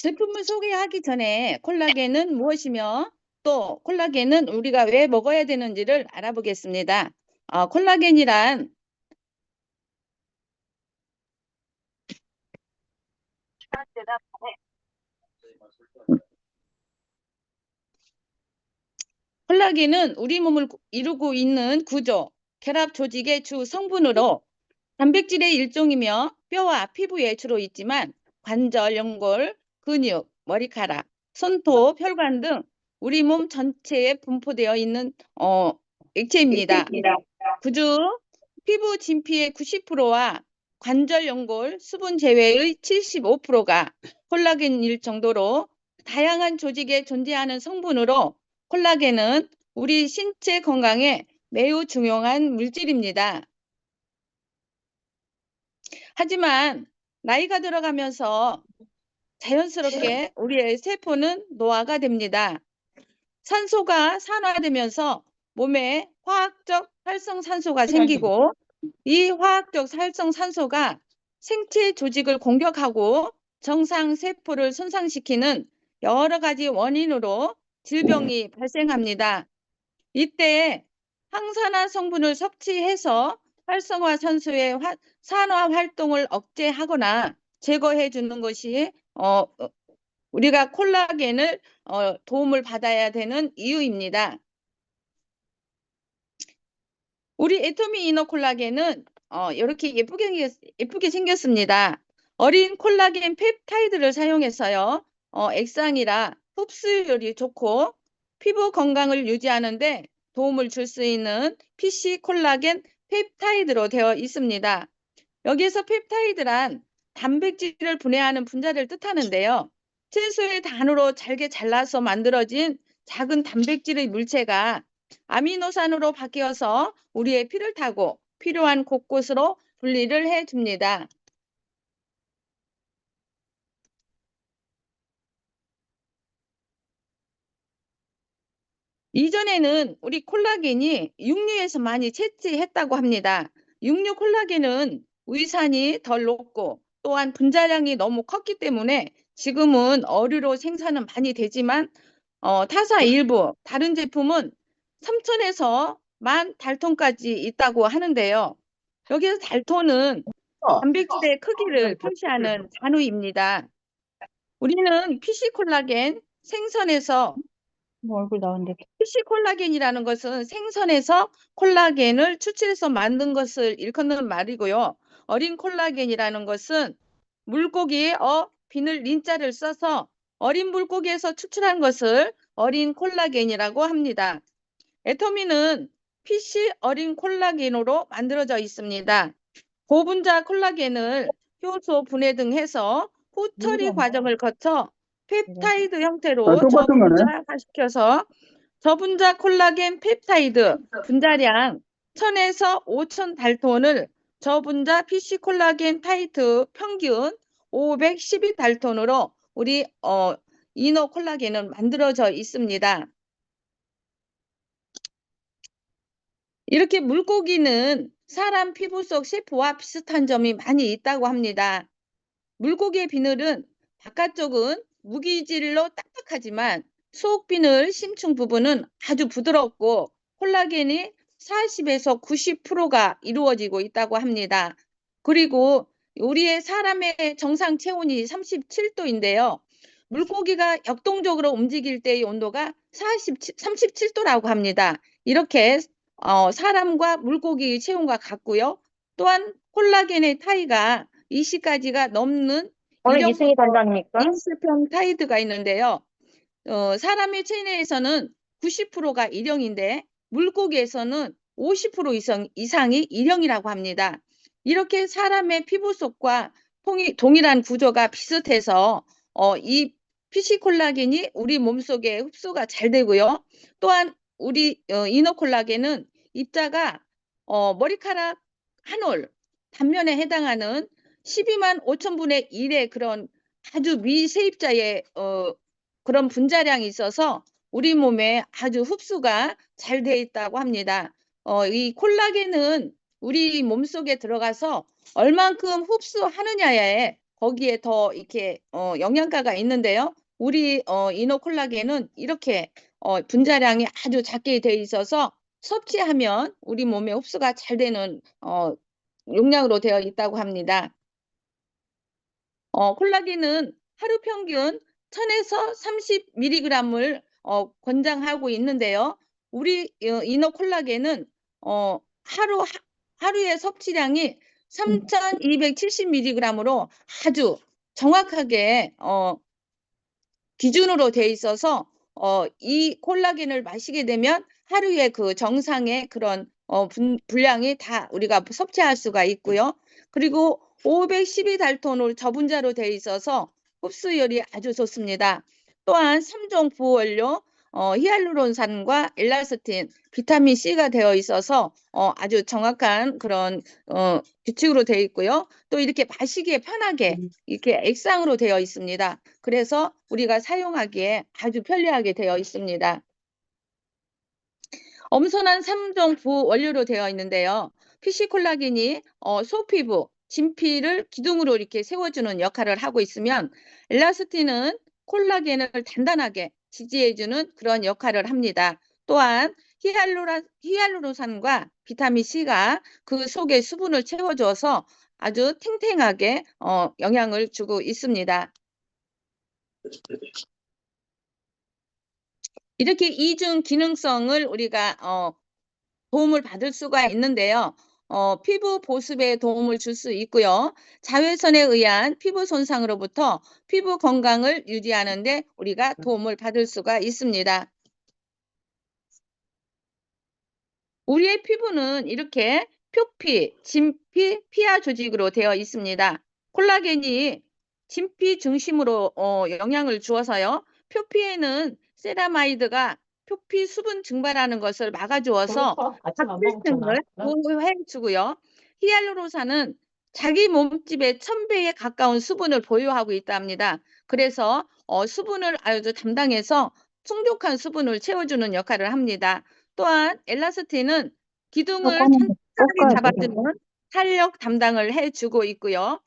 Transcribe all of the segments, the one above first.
제품을 소개하기 전에 콜라겐은 무엇이며 또 콜라겐은 우리가 왜 먹어야 되는지를 알아보겠습니다. 콜라겐이란 콜라겐은 우리 몸을 이루고 있는 구조, 결합 조직의 주 성분으로 단백질의 일종이며 뼈와 피부에 주로 있지만 관절, 연골, 근육, 머리카락, 손톱, 혈관 등 우리 몸 전체에 분포되어 있는 액체입니다. 구주 피부 진피의 90%와 관절 연골 수분 제외의 75%가 콜라겐일 정도로 다양한 조직에 존재하는 성분으로 콜라겐은 우리 신체 건강에 매우 중요한 물질입니다. 하지만 나이가 들어가면서 자연스럽게 우리의 세포는 노화가 됩니다. 산소가 산화되면서 몸에 화학적 활성산소가 생기고 이 화학적 활성산소가 생체 조직을 공격하고 정상 세포를 손상시키는 여러 가지 원인으로 질병이 발생합니다. 이때 항산화 성분을 섭취해서 활성화산소의 산화 활동을 억제하거나 제거해 주는 것이 우리가 콜라겐을 도움을 받아야 되는 이유입니다. 우리 애토미 이너 콜라겐은 이렇게 예쁘게 생겼습니다. 어린 콜라겐 펩타이드를 사용해서요. 액상이라 흡수율이 좋고 피부 건강을 유지하는데 도움을 줄 수 있는 PC 콜라겐 펩타이드로 되어 있습니다. 여기에서 펩타이드란 단백질을 분해하는 분자를 뜻하는데요. 채소의 단으로 잘게 잘라서 만들어진 작은 단백질의 물체가 아미노산으로 바뀌어서 우리의 피를 타고 필요한 곳곳으로 분리를 해줍니다. 이전에는 우리 콜라겐이 육류에서 많이 채취했다고 합니다. 육류 콜라겐은 위산이 덜 높고 또한 분자량이 너무 컸기 때문에 지금은 어류로 생산은 많이 되지만 타사 일부 다른 제품은 3톤에서 10,000달톤까지 있다고 하는데요. 여기서 달톤은 단백질의 크기를 표시하는 단위입니다. 우리는 PC 콜라겐 생선에서 얼굴 나오는데. PC 콜라겐이라는 것은 생선에서 콜라겐을 추출해서 만든 것을 일컫는 말이고요. 어린 콜라겐이라는 것은 물고기에 비늘 린자를 써서 어린 물고기에서 추출한 것을 어린 콜라겐이라고 합니다. 애터미는 PC 어린 콜라겐으로 만들어져 있습니다. 고분자 콜라겐을 효소 분해 등 해서 후처리 과정을 거쳐 펩타이드 형태로 똑같은 거네. 저분자화시켜서 저분자 콜라겐 펩타이드 분자량 1000에서 5000달톤을 저분자 PC 콜라겐 타이트 평균 512달톤으로 우리 이너 콜라겐은 만들어져 있습니다. 이렇게 물고기는 사람 피부 속 세포와 비슷한 점이 많이 있다고 합니다. 물고기의 비늘은 바깥쪽은 무기질로 딱딱하지만 속 비늘 심층 부분은 아주 부드럽고 콜라겐이 40에서 90%가 이루어지고 있다고 합니다. 그리고 우리의 사람의 정상 체온이 37도인데요. 물고기가 역동적으로 움직일 때의 온도가 37도라고 합니다. 이렇게 사람과 물고기의 체온과 같고요. 또한 콜라겐의 타이가 20가지가 넘는 오늘 이승이 간다니까? 인스평 타이드가 있는데요. 사람의 체내에서는 90%가 일형인데 물고기에서는 50% 이상이 일형이라고 합니다. 이렇게 사람의 피부 속과 동일한 구조가 비슷해서 이 피시콜라겐이 우리 몸속에 흡수가 잘 되고요. 또한 우리 이너콜라겐은 입자가 머리카락 한 올 단면에 해당하는 12만 5천분의 1의 그런 아주 미세입자의 그런 분자량이 있어서 우리 몸에 아주 흡수가 잘 돼 있다고 합니다. 이 콜라겐은 우리 몸속에 들어가서 얼만큼 흡수하느냐에 거기에 더 이렇게 영양가가 있는데요. 우리 이너 콜라겐은 이렇게 분자량이 아주 작게 돼 있어서 섭취하면 우리 몸에 흡수가 잘 되는 용량으로 되어 있다고 합니다. 콜라겐은 하루 평균 1000에서 30mg을 권장하고 있는데요. 우리 이너 콜라겐은 하루의 섭취량이 3270mg으로 아주 정확하게 기준으로 돼 있어서 이 콜라겐을 마시게 되면 하루에 그 정상의 그런 분량이 다 우리가 섭취할 수가 있고요. 그리고 512달톤을 저분자로 돼 있어서 흡수율이 아주 좋습니다. 또한 3종 부원료 히알루론산과 엘라스틴, 비타민 C가 되어 있어서 아주 정확한 그런 규칙으로 되어 있고요. 또 이렇게 마시기에 편하게 이렇게 액상으로 되어 있습니다. 그래서 우리가 사용하기에 아주 편리하게 되어 있습니다. 엄선한 3종 부원료로 되어 있는데요. PC 콜라겐이 소피부, 진피를 기둥으로 이렇게 세워주는 역할을 하고 있으면 엘라스틴은 콜라겐을 단단하게 지지해주는 그런 역할을 합니다. 또한 히알루론산과 비타민 C가 그 속에 수분을 채워줘서 아주 탱탱하게 영향을 주고 있습니다. 이렇게 이중 기능성을 우리가 도움을 받을 수가 있는데요. 피부 보습에 도움을 줄 수 있고요. 자외선에 의한 피부 손상으로부터 피부 건강을 유지하는 데 우리가 도움을 받을 수가 있습니다. 우리의 피부는 이렇게 표피, 진피, 피하 조직으로 되어 있습니다. 콜라겐이 진피 중심으로 영향을 주어서요. 표피에는 세라마이드가 표피 수분 증발하는 것을 막아주어서 각질층을 보호해주고요. 히알루론산은 자기 몸집의 1000배에 가까운 수분을 보유하고 있다 합니다. 그래서 수분을 아주 담당해서 풍족한 수분을 채워주는 역할을 합니다. 또한 엘라스틴은 기둥을 탄탄하게 잡아주는 탄력 담당을 해주고 있고요.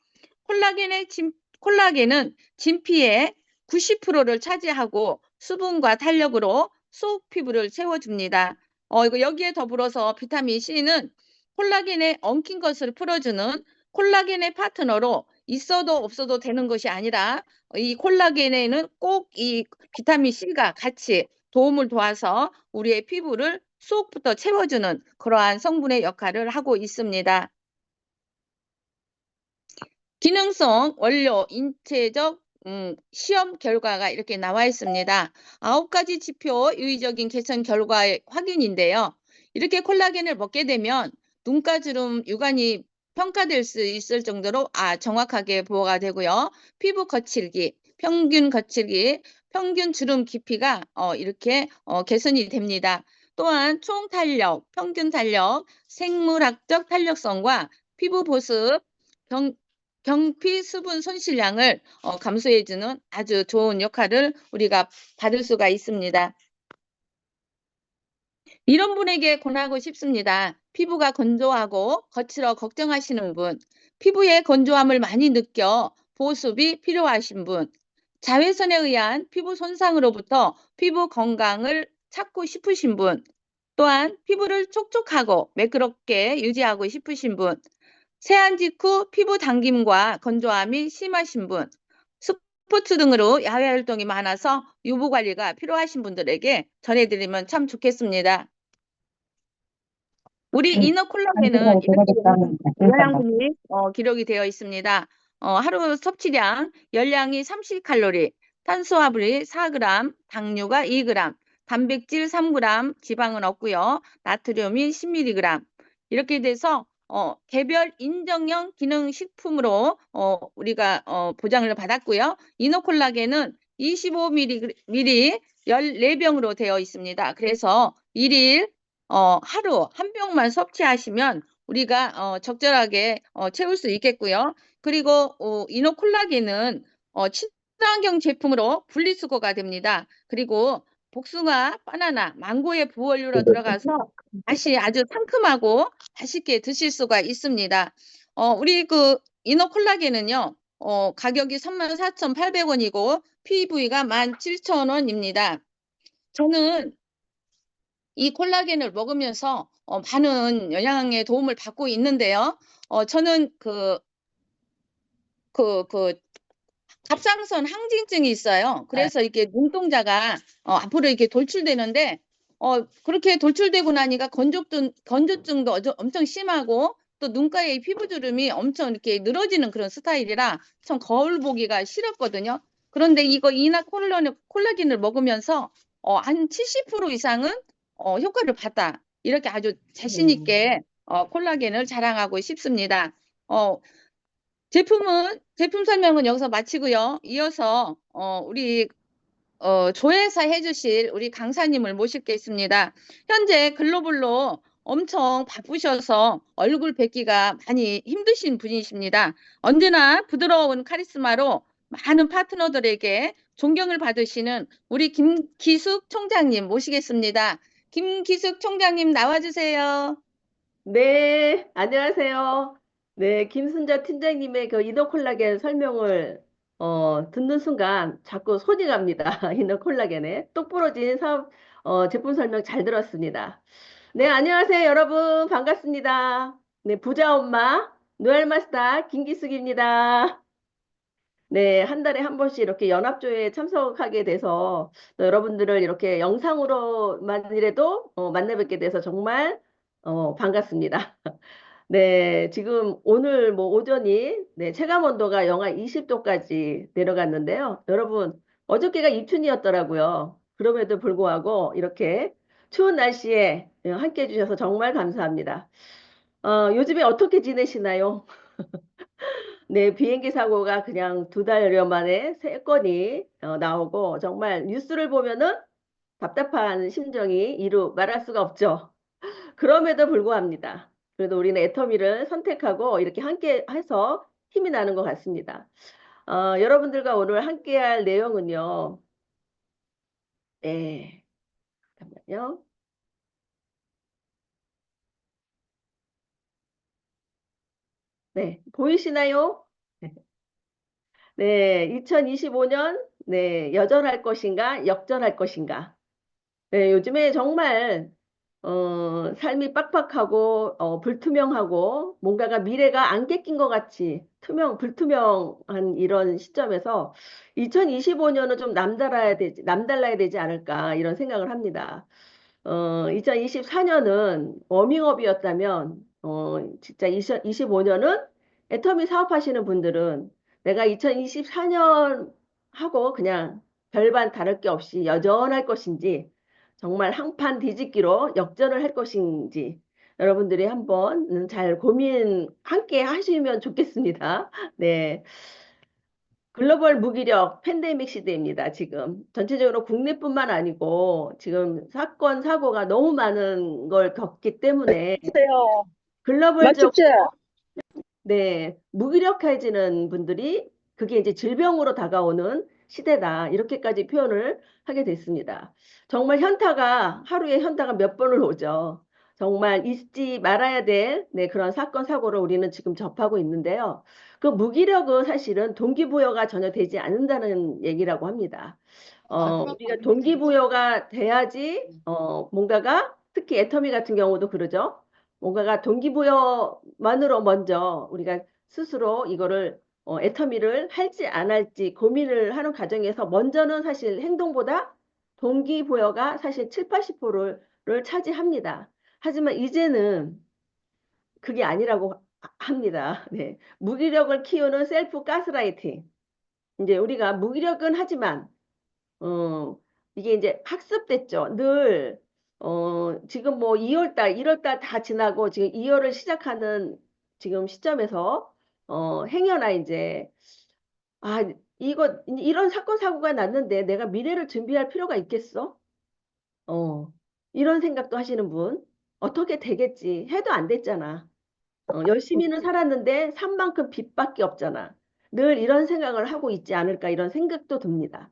콜라겐은 진피의 90%를 차지하고 수분과 탄력으로 속 피부를 채워줍니다. 여기에 더불어서 비타민 C는 콜라겐의 엉킨 것을 풀어주는 콜라겐의 파트너로 있어도 없어도 되는 것이 아니라 이 콜라겐에는 꼭 이 비타민 C가 같이 도움을 도와서 우리의 피부를 속부터 채워주는 그러한 성분의 역할을 하고 있습니다. 기능성 원료 인체적 시험 결과가 이렇게 나와 있습니다. 9가지 지표 유의적인 개선 결과의 확인인데요. 이렇게 콜라겐을 먹게 되면 눈가주름 유관이 평가될 수 있을 정도로 정확하게 보호가 되고요. 피부 거칠기, 평균 거칠기, 평균 주름 깊이가 이렇게 개선이 됩니다. 또한 총 탄력, 평균 탄력, 생물학적 탄력성과 피부 보습, 경피 수분 손실량을 감소해주는 아주 좋은 역할을 우리가 받을 수가 있습니다. 이런 분에게 권하고 싶습니다. 피부가 건조하고 거칠어 걱정하시는 분, 피부의 건조함을 많이 느껴 보습이 필요하신 분, 자외선에 의한 피부 손상으로부터 피부 건강을 찾고 싶으신 분, 또한 피부를 촉촉하고 매끄럽게 유지하고 싶으신 분, 세안 직후 피부 당김과 건조함이 심하신 분, 스포츠 등으로 야외 활동이 많아서 유부 관리가 필요하신 분들에게 전해드리면 참 좋겠습니다. 우리 이너 콜라겐은 이렇게 영양분이 기록이 되어 있습니다. 하루 섭취량, 열량이 30칼로리, 탄수화물이 4g, 당류가 2g, 단백질 3g, 지방은 없고요. 나트륨이 10mg. 이렇게 돼서 개별 인정형 기능식품으로 우리가 보장을 받았고요. 이노콜라겐은 25ml 14병으로 되어 있습니다. 그래서 1일 하루 한 병만 섭취하시면 우리가 적절하게 채울 수 있겠고요. 그리고 이노콜라겐은 친환경 제품으로 분리수거가 됩니다. 그리고 복숭아, 바나나, 망고의 부원료로 들어가서 맛이 아주 상큼하고 맛있게 드실 수가 있습니다. 우리 그 이노콜라겐은요, 가격이 34,800원이고 PV가 17,000원입니다. 저는 이 콜라겐을 먹으면서 많은 영양에 도움을 받고 있는데요. 저는 갑상선 항진증이 있어요. 그래서 이렇게 눈동자가 앞으로 이렇게 돌출되는데 그렇게 돌출되고 나니까 건조증도 엄청 심하고 또 눈가에 피부주름이 엄청 이렇게 늘어지는 그런 스타일이라 참 거울 보기가 싫었거든요. 그런데 이거 이나 콜라겐을 먹으면서 한 70% 이상은 효과를 봤다. 이렇게 아주 자신 있게 콜라겐을 자랑하고 싶습니다. 제품 설명은 여기서 마치고요. 이어서 우리 조회사 해주실 우리 강사님을 모시겠습니다. 현재 글로벌로 엄청 바쁘셔서 얼굴 뵙기가 많이 힘드신 분이십니다. 언제나 부드러운 카리스마로 많은 파트너들에게 존경을 받으시는 우리 김기숙 총장님 모시겠습니다. 김기숙 총장님 나와주세요. 네, 안녕하세요. 네, 김순자 팀장님의 그 이너콜라겐 설명을 듣는 순간 자꾸 손이 갑니다. 이너콜라겐에 똑부러진 제품 설명 잘 들었습니다. 네, 안녕하세요, 여러분. 반갑습니다. 네, 부자 엄마, 노엘마스터 김기숙입니다. 네, 한 달에 한 번씩 이렇게 연합조회에 참석하게 돼서 또 여러분들을 이렇게 영상으로만이라도 만나 뵙게 돼서 정말 반갑습니다. 네, 지금 오늘 뭐 오전이 네, 체감 온도가 영하 20도까지 내려갔는데요. 여러분, 어저께가 입춘이었더라고요. 그럼에도 불구하고 이렇게 추운 날씨에 함께 해주셔서 정말 감사합니다. 요즘에 어떻게 지내시나요? 네, 비행기 사고가 그냥 2달여 만에 3건이 나오고 정말 뉴스를 보면은 답답한 심정이 이루 말할 수가 없죠. 그럼에도 불구합니다. 그래도 우리는 애터미를 선택하고 이렇게 함께 해서 힘이 나는 것 같습니다. 여러분들과 오늘 함께 할 내용은요. 네, 잠깐만요. 네, 보이시나요? 네, 2025년, 네, 여전할 것인가, 역전할 것인가. 네, 요즘에 정말 삶이 빡빡하고 불투명하고 뭔가가 미래가 안 꺾인 것 같이 불투명한 이런 시점에서 2025년은 좀 남달라야 되지 않을까 이런 생각을 합니다. 2024년은 워밍업이었다면 진짜 2025년은 애터미 사업하시는 분들은 내가 2024년 하고 그냥 별반 다를 게 없이 여전할 것인지 정말 한판 뒤집기로 역전을 할 것인지 여러분들이 한번 잘 고민 함께 하시면 좋겠습니다. 네. 글로벌 무기력 팬데믹 시대입니다, 지금. 전체적으로 국내뿐만 아니고 지금 사건, 사고가 너무 많은 걸 겪기 때문에 글로벌적으로 네, 무기력해지는 분들이 그게 이제 질병으로 다가오는 시대다. 이렇게까지 표현을 하게 됐습니다. 정말 하루에 현타가 몇 번을 오죠. 정말 잊지 말아야 될 네, 그런 사건, 사고를 우리는 지금 접하고 있는데요. 그 무기력은 사실은 동기부여가 전혀 되지 않는다는 얘기라고 합니다. 우리가 동기부여가 돼야지, 뭔가가, 특히 애터미 같은 경우도 그러죠. 뭔가가 동기부여만으로 먼저 우리가 스스로 이거를 애터미를 할지 안 할지 고민을 하는 과정에서 먼저는 사실 행동보다 동기부여가 사실 7, 80%를 차지합니다. 하지만 이제는 그게 아니라고 합니다. 네. 무기력을 키우는 셀프 가스라이팅. 이제 우리가 무기력은 하지만 어, 이게 이제 학습됐죠. 지금 뭐 2월달, 1월달 다 지나고 지금 2월을 시작하는 지금 시점에서, 행여나 이제, 아, 이런 사건, 사고가 났는데 내가 미래를 준비할 필요가 있겠어? 어, 이런 생각도 하시는 분, 어떻게 되겠지? 해도 안 됐잖아. 열심히는 살았는데 산 만큼 빚밖에 없잖아. 늘 이런 생각을 하고 있지 않을까 이런 생각도 듭니다.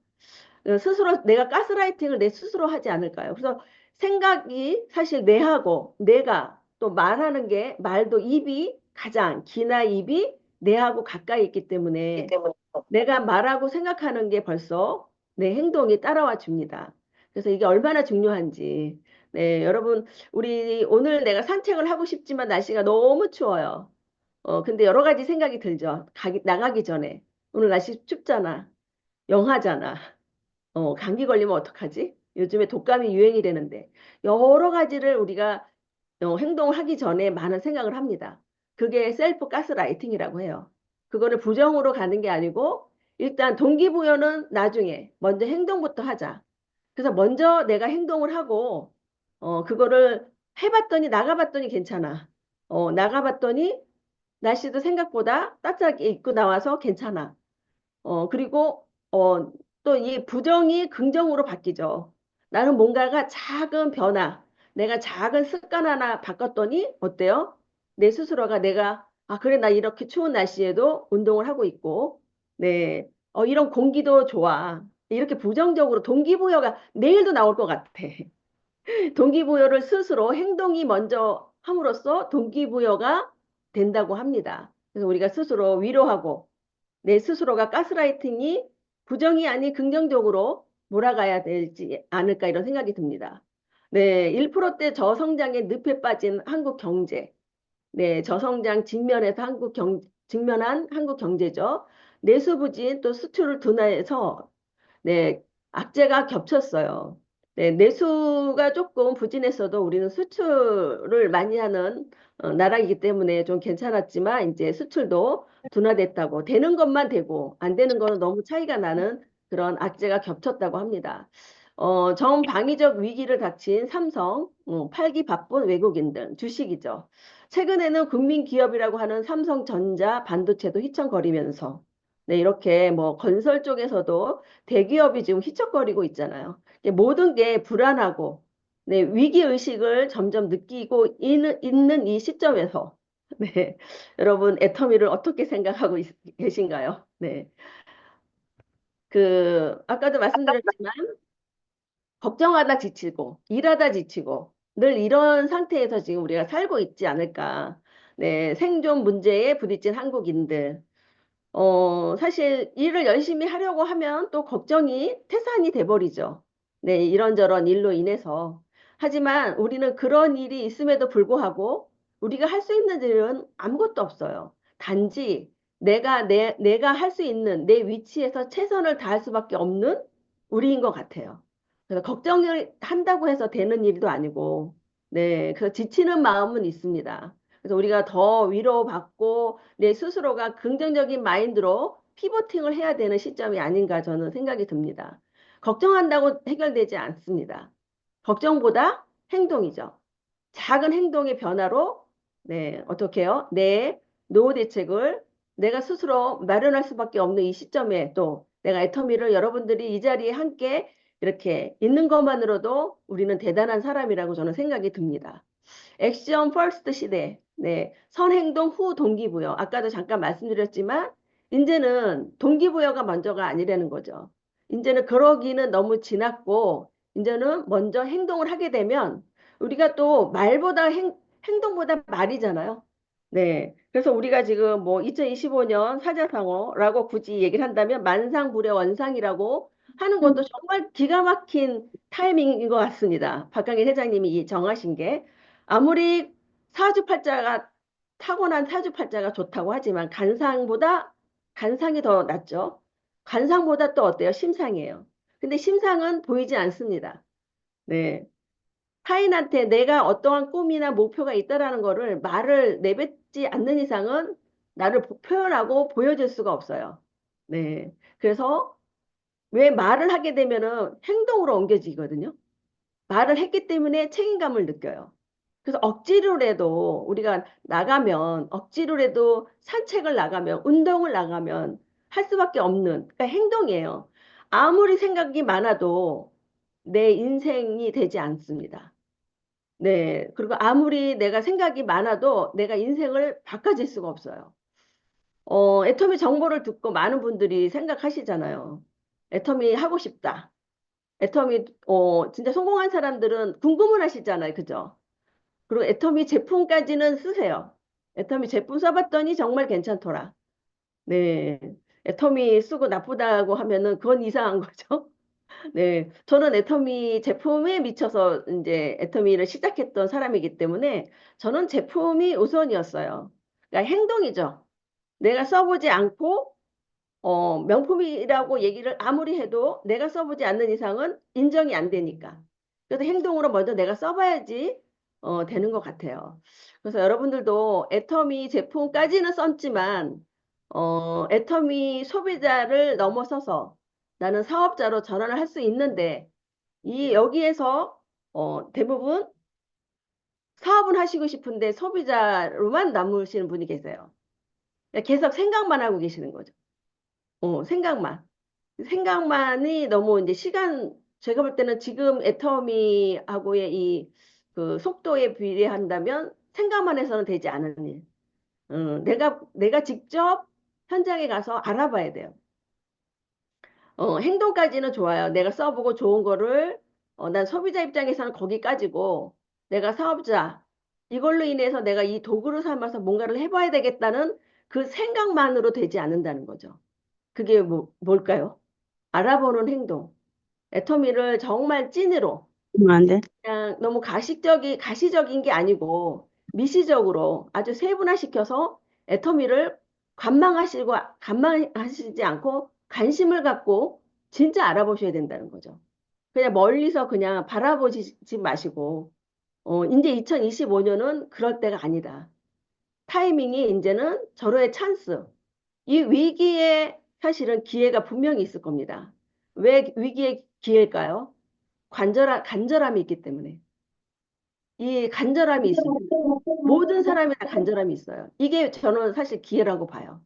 스스로 내가 가스라이팅을 내 스스로 하지 않을까요? 그래서 생각이 사실 내하고 내가 또 말하는 게 말도 입이 가장 기나 입이 내하고 가까이 있기 때문에 내가 말하고 생각하는 게 벌써 내 행동이 따라와 줍니다. 그래서 이게 얼마나 중요한지. 네, 여러분, 우리 오늘 내가 산책을 하고 싶지만 날씨가 너무 추워요. 근데 여러 가지 생각이 들죠. 나가기 전에. 오늘 날씨 춥잖아. 영하잖아. 감기 걸리면 어떡하지? 요즘에 독감이 유행이 되는데. 여러 가지를 우리가 행동을 하기 전에 많은 생각을 합니다. 그게 셀프 가스라이팅이라고 해요. 그거를 부정으로 가는 게 아니고 일단 동기부여는 나중에 먼저 행동부터 하자. 그래서 먼저 내가 행동을 하고 그거를 해봤더니 나가봤더니 괜찮아. 나가봤더니 날씨도 생각보다 따뜻하게 입고 나와서 괜찮아. 그리고 또 이 부정이 긍정으로 바뀌죠. 나는 뭔가가 작은 변화, 내가 작은 습관 하나 바꿨더니 어때요? 내 스스로가 내가 아 그래 나 이렇게 추운 날씨에도 운동을 하고 있고, 네, 이런 공기도 좋아. 이렇게 부정적으로 동기부여가 내일도 나올 것 같아. 동기부여를 스스로 행동이 먼저 함으로써 동기부여가 된다고 합니다. 그래서 우리가 스스로 위로하고 내 스스로가 가스라이팅이 부정이 아닌 긍정적으로 몰아가야 되지 않을까 이런 생각이 듭니다. 네, 1%대 저성장의 늪에 빠진 한국 경제. 네, 저성장 직면에서 직면한 한국 경제죠. 내수 부진 또 수출을 둔화해서 네, 악재가 겹쳤어요. 네, 내수가 조금 부진했어도 우리는 수출을 많이 하는 나라이기 때문에 좀 괜찮았지만 이제 수출도 둔화됐다고 되는 것만 되고 안 되는 거는 너무 차이가 나는 그런 악재가 겹쳤다고 합니다. 정방위적 위기를 닥친 삼성, 팔기 바쁜 외국인들, 주식이죠. 최근에는 국민 기업이라고 하는 삼성전자 반도체도 휘청거리면서 네, 이렇게 뭐 건설 쪽에서도 대기업이 지금 휘청거리고 있잖아요. 모든 게 불안하고 네, 위기 의식을 점점 느끼고 있는 이 시점에서 네, 여러분 애터미를 어떻게 생각하고 계신가요? 네. 아까도 말씀드렸지만 걱정하다 지치고 일하다 지치고 늘 이런 상태에서 지금 우리가 살고 있지 않을까. 네, 생존 문제에 부딪힌 한국인들. 사실 일을 열심히 하려고 하면 또 걱정이 태산이 돼버리죠. 네, 이런저런 일로 인해서. 하지만 우리는 그런 일이 있음에도 불구하고 우리가 할 수 있는 일은 아무것도 없어요. 단지 내가 할 수 있는 내 위치에서 최선을 다할 수밖에 없는 우리인 것 같아요. 그래서 걱정을 한다고 해서 되는 일도 아니고, 네, 그래서 지치는 마음은 있습니다. 그래서 우리가 더 위로받고 내 스스로가 긍정적인 마인드로 피보팅을 해야 되는 시점이 아닌가 저는 생각이 듭니다. 걱정한다고 해결되지 않습니다. 걱정보다 행동이죠. 작은 행동의 변화로 네, 어떻게 해요? 내 노후 대책을 내가 스스로 마련할 수밖에 없는 이 시점에 또 내가 애터미를 여러분들이 이 자리에 함께 이렇게 있는 것만으로도 우리는 대단한 사람이라고 저는 생각이 듭니다. 액션 퍼스트 시대, 네, 선행동 후 동기부여. 아까도 잠깐 말씀드렸지만, 이제는 동기부여가 먼저가 아니라는 거죠. 이제는 그러기는 너무 지났고, 이제는 먼저 행동을 하게 되면, 우리가 또 말보다 행동보다 말이잖아요. 네. 그래서 우리가 지금 뭐 2025년 사자성어라고 굳이 얘기를 한다면 만상불의 원상이라고 하는 것도 정말 기가 막힌 타이밍인 것 같습니다. 박강일 회장님이 정하신 게. 아무리 사주팔자가 타고난 사주팔자가 좋다고 하지만 간상이 더 낫죠. 간상보다 또 어때요? 심상이에요. 근데 심상은 보이지 않습니다. 네. 타인한테 내가 어떠한 꿈이나 목표가 있다라는 거를 말을 내뱉지 않는 이상은 나를 표현하고 보여줄 수가 없어요. 네. 그래서 왜 말을 하게 되면은 행동으로 옮겨지거든요. 말을 했기 때문에 책임감을 느껴요. 그래서 억지로라도 우리가 나가면 억지로라도 산책을 나가면 운동을 나가면 할 수밖에 없는 그러니까 행동이에요. 아무리 생각이 많아도 내 인생이 되지 않습니다. 네. 그리고 아무리 내가 생각이 많아도 내가 인생을 바꿔질 수가 없어요. 애터미 정보를 듣고 많은 분들이 생각하시잖아요. 애터미 하고 싶다. 애터미 진짜 성공한 사람들은 궁금은 하시잖아요. 그죠? 그리고 애터미 제품까지는 쓰세요. 애터미 제품 써봤더니 정말 괜찮더라. 네. 애터미 쓰고 나쁘다고 하면은 그건 이상한 거죠. 네. 저는 애터미 제품에 미쳐서 이제 애터미를 시작했던 사람이기 때문에 저는 제품이 우선이었어요. 그러니까 행동이죠. 내가 써보지 않고 명품이라고 얘기를 아무리 해도 내가 써보지 않는 이상은 인정이 안 되니까. 그래서 행동으로 먼저 내가 써봐야지 되는 것 같아요. 그래서 여러분들도 애터미 제품까지는 썼지만 애터미 소비자를 넘어서서 나는 사업자로 전환을 할 수 있는데 이 여기에서 대부분 사업은 하시고 싶은데 소비자로만 남으시는 분이 계세요. 계속 생각만 하고 계시는 거죠. 생각만. 생각만이 너무 이제 제가 볼 때는 지금 애터미하고의 그 속도에 비례한다면 생각만 해서는 되지 않은 일. 내가 직접 현장에 가서 알아봐야 돼요. 행동까지는 좋아요. 내가 써보고 좋은 거를, 난 소비자 입장에서는 거기까지고, 내가 사업자, 이걸로 인해서 내가 이 도구를 삼아서 뭔가를 해봐야 되겠다는 그 생각만으로 되지 않는다는 거죠. 그게 뭘까요? 알아보는 행동. 애터미를 정말 찐으로, 안 돼. 그냥 너무 가시적인 게 아니고, 미시적으로 아주 세분화시켜서 애터미를 관망하시지 않고 관심을 갖고 진짜 알아보셔야 된다는 거죠. 그냥 멀리서 그냥 바라보지 마시고, 이제 2025년은 그럴 때가 아니다. 타이밍이 이제는 절호의 찬스. 이 위기에 사실은 기회가 분명히 있을 겁니다. 왜 위기의 기회일까요? 간절함이 있기 때문에. 이 간절함이 있습니다. 모든 사람이 다 간절함이 있어요. 이게 저는 사실 기회라고 봐요.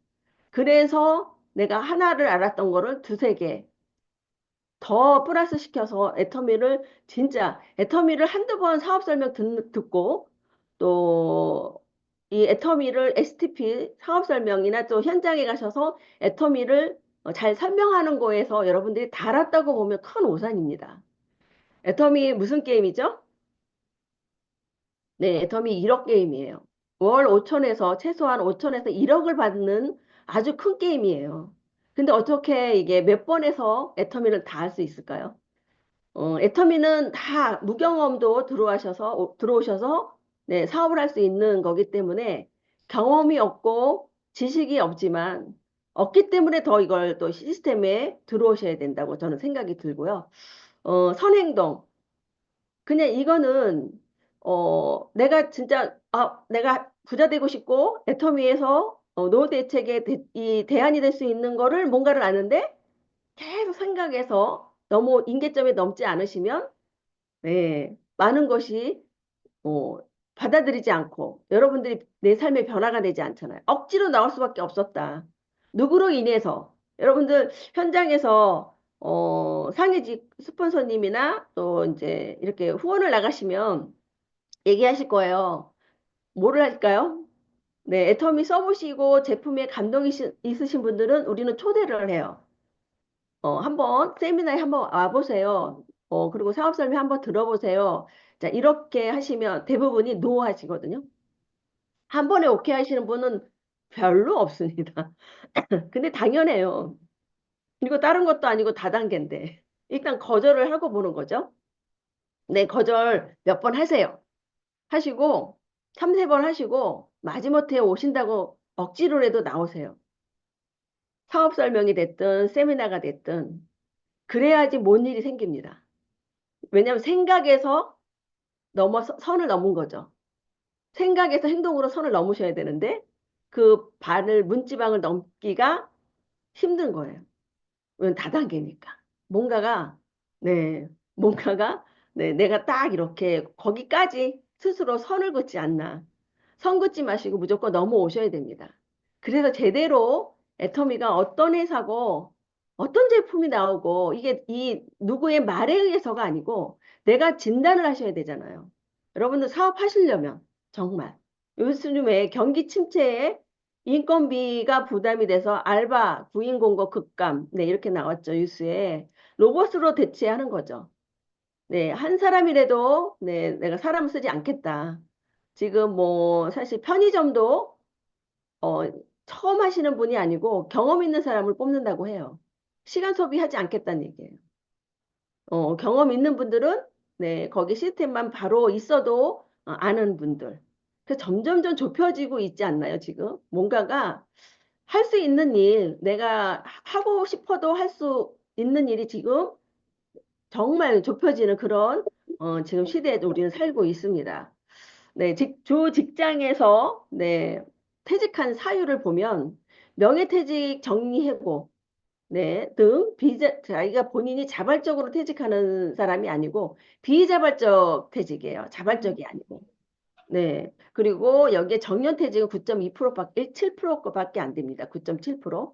그래서 내가 하나를 알았던 거를 두세 개 더 플러스 시켜서 애터미를 한두 번 사업 설명 듣고 또 이 애터미를 STP 사업 설명이나 또 현장에 가셔서 애터미를 잘 설명하는 거에서 여러분들이 달았다고 보면 큰 오산입니다. 애터미 무슨 게임이죠? 네, 애터미 1억 게임이에요. 월 5천에서 최소한 5천에서 1억을 받는 아주 큰 게임이에요. 근데 어떻게 이게 몇 번에서 애터미를 다 할 수 있을까요? 애터미는 다 무경험도 들어오셔서 네, 사업을 할 수 있는 거기 때문에 경험이 없고 지식이 없기 때문에 더 이걸 또 시스템에 들어오셔야 된다고 저는 생각이 들고요. 선행동. 그냥 이거는 내가 부자 되고 싶고 애터미에서 노후 대책의 이 대안이 될 수 있는 거를 뭔가를 아는데 계속 생각해서 너무 임계점에 넘지 않으시면 네, 많은 것이 어, 받아들이지 않고 여러분들이 내 삶의 변화가 되지 않잖아요. 억지로 나올 수밖에 없었다. 누구로 인해서 여러분들 현장에서 상해직 스폰서님이나 또 이제 이렇게 후원을 나가시면 얘기하실 거예요. 뭐를 할까요? 네, 애터미 써보시고 제품에 감동이 있으신 분들은 우리는 초대를 해요. 한번 세미나에 한번 와보세요. 그리고 사업 설명 한번 들어보세요. 자, 이렇게 하시면 대부분이 노 하시거든요. 한 번에 오케이 하시는 분은 별로 없습니다. 근데 당연해요. 그리고 다른 것도 아니고 다단계인데. 일단 거절을 하고 보는 거죠. 네, 거절 몇 번 하세요. 하시고, 3, 4번 하시고, 마지못해 오신다고 억지로라도 나오세요. 사업 설명이 됐든, 세미나가 됐든, 그래야지 뭔 일이 생깁니다. 왜냐하면 생각에서 선을 넘은 거죠. 생각에서 행동으로 선을 넘으셔야 되는데 그 문지방을 넘기가 힘든 거예요. 왜냐면 다단계니까. 뭔가가 네, 뭔가가 네, 내가 딱 이렇게 거기까지 스스로 선을 긋지 않나. 선 긋지 마시고 무조건 넘어오셔야 됩니다. 그래서 제대로 애터미가 어떤 회사고 어떤 제품이 나오고 이게 이 누구의 말에 의해서가 아니고 내가 진단을 하셔야 되잖아요. 여러분들 사업하시려면 정말 요즘에 경기 침체에 인건비가 부담이 돼서 알바, 구인 공고 급감, 네, 이렇게 나왔죠, 뉴스에. 로봇으로 대체하는 거죠. 네, 한 사람이라도, 네, 내가 사람을 쓰지 않겠다. 지금 뭐, 사실 편의점도, 어, 처음 하시는 분이 아니고 경험 있는 사람을 뽑는다고 해요. 시간 소비하지 않겠다는 얘기예요. 경험 있는 분들은 네, 거기 시스템만 바로 있어도 아는 분들. 그래서 점점점 좁혀지고 있지 않나요, 지금? 뭔가가 할 수 있는 일, 내가 하고 싶어도 할 수 있는 일이 지금 정말 좁혀지는 그런 지금 시대에 우리는 살고 있습니다. 네, 주 직장에서 네, 퇴직한 사유를 보면 명예퇴직 정리해고 네, 등 자기가 본인이 자발적으로 퇴직하는 사람이 아니고 비자발적 퇴직이에요. 자발적이 아니고. 네. 그리고 여기에 정년퇴직은 9.2%밖에 7%밖에 안 됩니다. 9.7%.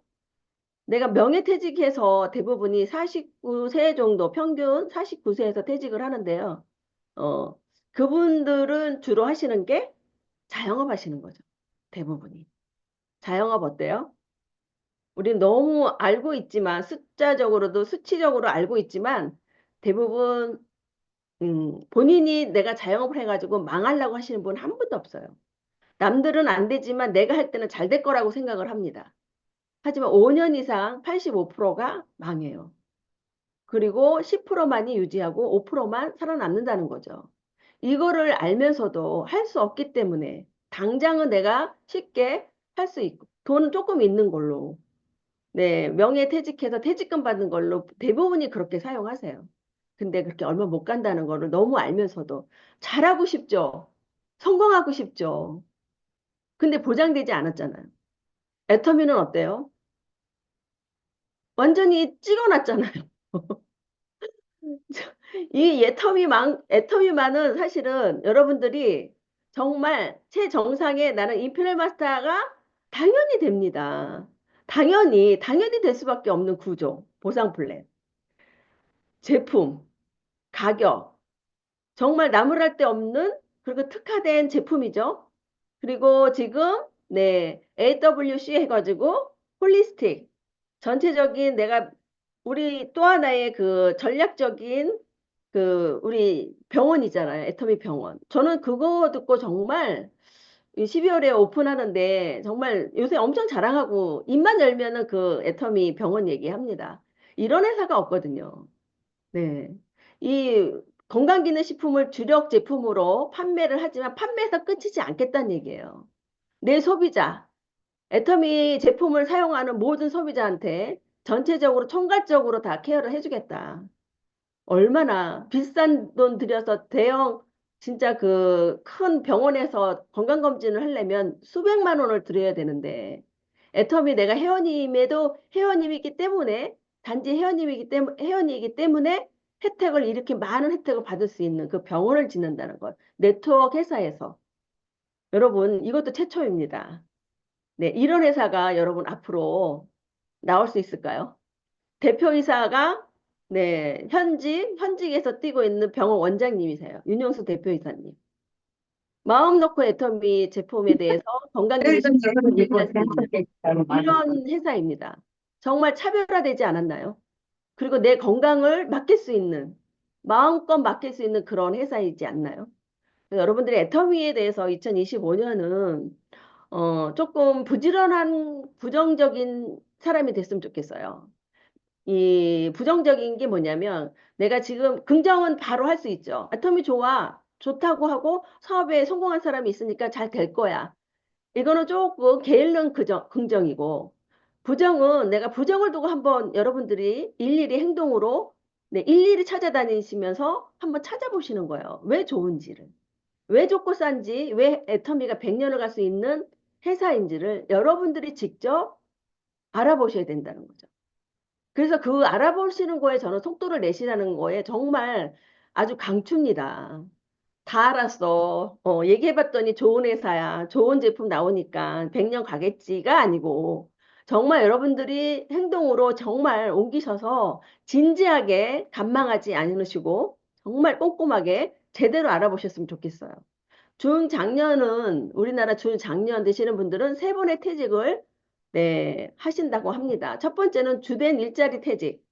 내가 명예퇴직해서 대부분이 49세 정도 평균 49세에서 퇴직을 하는데요. 어, 그분들은 주로 하시는 게 자영업 하시는 거죠. 대부분이. 자영업 어때요? 우리는 너무 알고 있지만 숫자적으로도 수치적으로 알고 있지만 대부분 본인이 내가 자영업을 해가지고 망하려고 하시는 분 한 분도 없어요. 남들은 안 되지만 내가 할 때는 잘 될 거라고 생각을 합니다. 하지만 5년 이상 85%가 망해요. 그리고 10%만이 유지하고 5%만 살아남는다는 거죠. 이거를 알면서도 할 수 없기 때문에 당장은 내가 쉽게 할 수 있고 돈 조금 있는 걸로 네, 명예퇴직해서 퇴직금 받는 걸로 대부분이 그렇게 사용하세요. 근데 그렇게 얼마 못 간다는 거를 너무 알면서도 잘하고 싶죠. 성공하고 싶죠. 근데 보장되지 않았잖아요. 애터미는 어때요? 완전히 찍어놨잖아요. 이 애터미만은 사실은 여러분들이 정말 최정상의 나는 인피니트 마스터가 당연히 됩니다. 당연히 될 수밖에 없는 구조, 보상 플랜, 제품, 가격, 정말 나무랄 데 없는 그리고 특화된 제품이죠. 그리고 지금 네 AWC 해가지고 홀리스틱 전체적인 내가 우리 또 하나의 그 전략적인 그 우리 병원이잖아요. 애터미 병원. 저는 그거 듣고 정말 12월에 오픈하는데 정말 요새 엄청 자랑하고 입만 열면은 그 애터미 병원 얘기합니다. 이런 회사가 없거든요. 네. 이 건강기능식품을 주력 제품으로 판매를 하지만 판매에서 끝이지 않겠다는 얘기예요. 내 소비자, 애터미 제품을 사용하는 모든 소비자한테 전체적으로 총괄적으로 다 케어를 해주겠다. 얼마나 비싼 돈 들여서 대형 진짜 그 큰 병원에서 건강검진을 하려면 수백만 원을 들여야 되는데 애터미 내가 회원임에도 회원님이기 때문에 단지 회원이기 때문에 혜택을 이렇게 많은 혜택을 받을 수 있는 그 병원을 짓는다는 것. 네트워크 회사에서. 여러분 이것도 최초입니다. 네, 이런 회사가 여러분 앞으로 나올 수 있을까요? 대표이사가 네, 현직에서 뛰고 있는 병원 원장님이세요. 윤영수 대표이사님. 마음 놓고 애터미 제품에 대해서 건강기능식품을 얘기할 수 있는 이런 회사입니다. 정말 차별화되지 않았나요? 그리고 내 건강을 맡길 수 있는 마음껏 맡길 수 있는 그런 회사이지 않나요? 여러분들이 애터미에 대해서 2025년은 조금 부지런한 부정적인 사람이 됐으면 좋겠어요. 이 부정적인 게 뭐냐면 내가 지금 긍정은 바로 할 수 있죠. 애터미 좋다고 하고 사업에 성공한 사람이 있으니까 잘 될 거야. 이거는 조금 게으른 긍정이고 부정은 내가 부정을 두고 한번 여러분들이 일일이 행동으로 네, 일일이 찾아다니시면서 한번 찾아보시는 거예요. 왜 좋은지를. 왜 좋고 싼지, 왜 애터미가 100년을 갈 수 있는 회사인지를 여러분들이 직접 알아보셔야 된다는 거죠. 그래서 그 알아보시는 거에 저는 속도를 내시라는 거에 정말 아주 강추입니다. 다 알았어. 얘기해봤더니 좋은 회사야. 좋은 제품 나오니까 100년 가겠지가 아니고 정말 여러분들이 행동으로 정말 옮기셔서 진지하게 간망하지 않으시고 정말 꼼꼼하게 제대로 알아보셨으면 좋겠어요. 중장년은 우리나라 중장년 되시는 분들은 세 번의 퇴직을 네, 하신다고 합니다. 첫 번째는 주된 일자리 퇴직.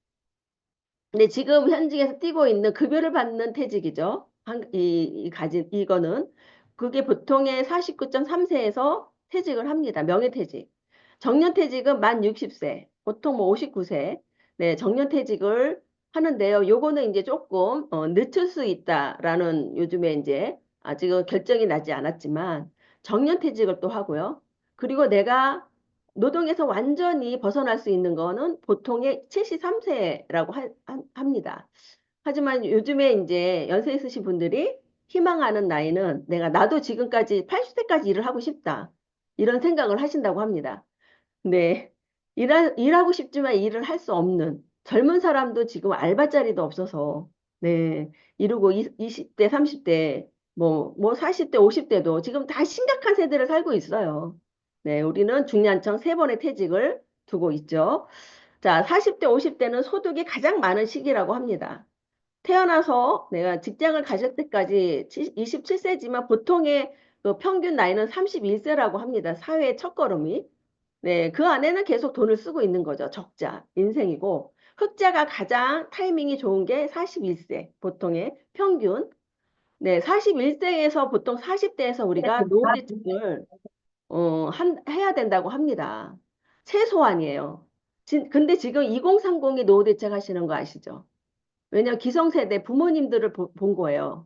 근데 지금 현직에서 뛰고 있는 급여를 받는 퇴직이죠. 이거는 그게 보통의 49.3세에서 퇴직을 합니다. 명예퇴직. 정년퇴직은 만 60세, 보통 뭐 59세, 네, 정년퇴직을 하는데요. 요거는 이제 조금 늦출 수 있다라는 요즘에 이제 아직은 결정이 나지 않았지만 정년퇴직을 또 하고요. 그리고 내가 노동에서 완전히 벗어날 수 있는 거는 보통의 73세라고 합니다. 하지만 요즘에 이제 연세 있으신 분들이 희망하는 나이는 나도 지금까지 80세까지 일을 하고 싶다. 이런 생각을 하신다고 합니다. 네. 일하고 싶지만 일을 할 수 없는 젊은 사람도 지금 알바 자리도 없어서, 네. 이러고 20대, 30대, 뭐 40대, 50대도 지금 다 심각한 세대를 살고 있어요. 네. 우리는 중년청 3번의 퇴직을 두고 있죠. 자, 40대, 50대는 소득이 가장 많은 시기라고 합니다. 태어나서 내가 직장을 가질 때까지 27세지만 보통의 그 평균 나이는 31세라고 합니다. 사회의 첫걸음이. 네, 그 안에는 계속 돈을 쓰고 있는 거죠. 적자, 인생이고. 흑자가 가장 타이밍이 좋은 게 41세, 보통의 평균. 네, 41세에서 보통 40대에서 우리가 노후 대책을 해야 된다고 합니다. 최소한이에요. 근데 지금 2030이 노후 대책 하시는 거 아시죠? 왜냐면 기성세대 부모님들을 본 거예요.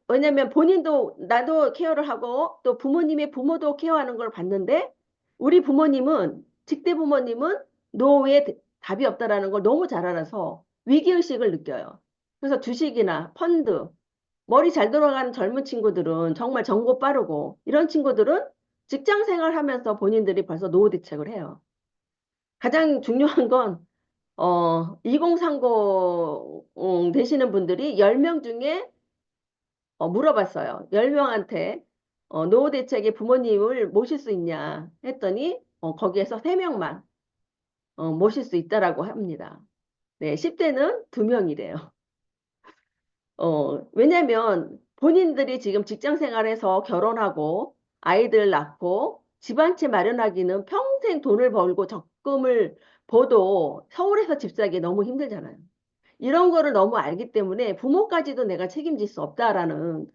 왜냐면 본인도 나도 케어를 하고 또 부모님의 부모도 케어하는 걸 봤는데 우리 부모님은 직대 부모님은 노후에 답이 없다라는 걸 너무 잘 알아서 위기의식을 느껴요. 그래서 주식이나 펀드, 머리 잘 돌아가는 젊은 친구들은 정말 정보 빠르고 이런 친구들은 직장 생활하면서 본인들이 벌써 노후 대책을 해요. 가장 중요한 건 2030 되시는 분들이 10명 중에 물어봤어요. 10명한테 노후 대책에 부모님을 모실 수 있냐 했더니 거기에서 3명만 모실 수 있다라고 합니다. 네, 10대는 2명이래요. 왜냐면 본인들이 지금 직장 생활에서 결혼하고 아이들 낳고 집 한 채 마련하기는 평생 돈을 벌고 적금을 벌도 서울에서 집 사기 너무 힘들잖아요. 이런 거를 너무 알기 때문에 부모까지도 내가 책임질 수 없다라는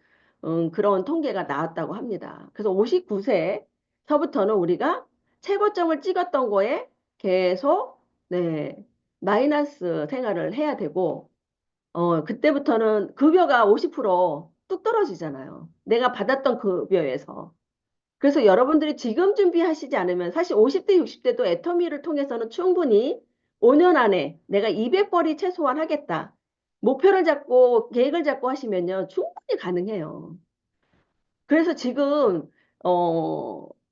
그런 통계가 나왔다고 합니다. 그래서 59세서부터는 우리가 최고점을 찍었던 거에 계속 네, 마이너스 생활을 해야 되고 그때부터는 급여가 50%뚝 떨어지잖아요. 내가 받았던 급여에서. 그래서 여러분들이 지금 준비하시지 않으면 사실 50대, 60대도 애터미를 통해서는 충분히 5년 안에 내가 200벌이 최소한 하겠다. 목표를 잡고 계획을 잡고 하시면요. 충분히 가능해요. 그래서 지금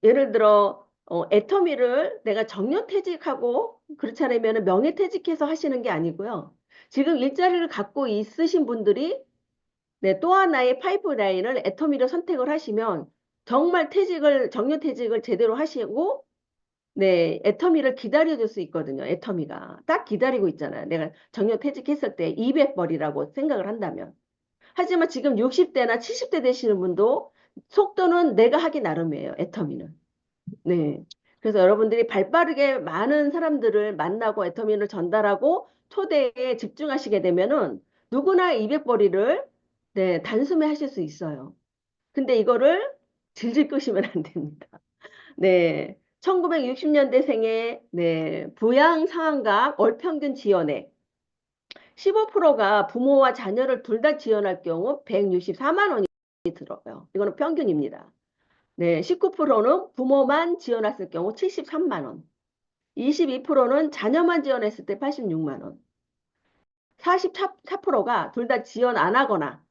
예를 들어 애터미를 내가 정년퇴직하고 그렇지 않으면 명예퇴직해서 하시는 게 아니고요. 지금 일자리를 갖고 있으신 분들이 네, 또 하나의 파이프라인을 애터미를 선택을 하시면 정말 정년퇴직을 제대로 하시고 네, 애터미를 기다려줄 수 있거든요. 애터미가 딱 기다리고 있잖아요. 내가 정년퇴직했을 때 200벌이라고 생각을 한다면. 하지만 지금 60대나 70대 되시는 분도 속도는 내가 하기 나름이에요. 애터미는. 네. 그래서 여러분들이 발빠르게 많은 사람들을 만나고 애터미를 전달하고 초대에 집중하시게 되면은 누구나 200벌이를 네, 단숨에 하실 수 있어요. 근데 이거를 질질 끄시면 안 됩니다. 네. 1960년대생의 네, 부양 상한가 월평균 지원액 15%가 부모와 자녀를 둘 다 지원할 경우 164만 원이 들어요. 이거는 평균입니다. 네, 19%는 부모만 지원했을 경우 73만 원. 22%는 자녀만 지원했을 때 86만 원. 44%가 둘 다 지원 안 하거나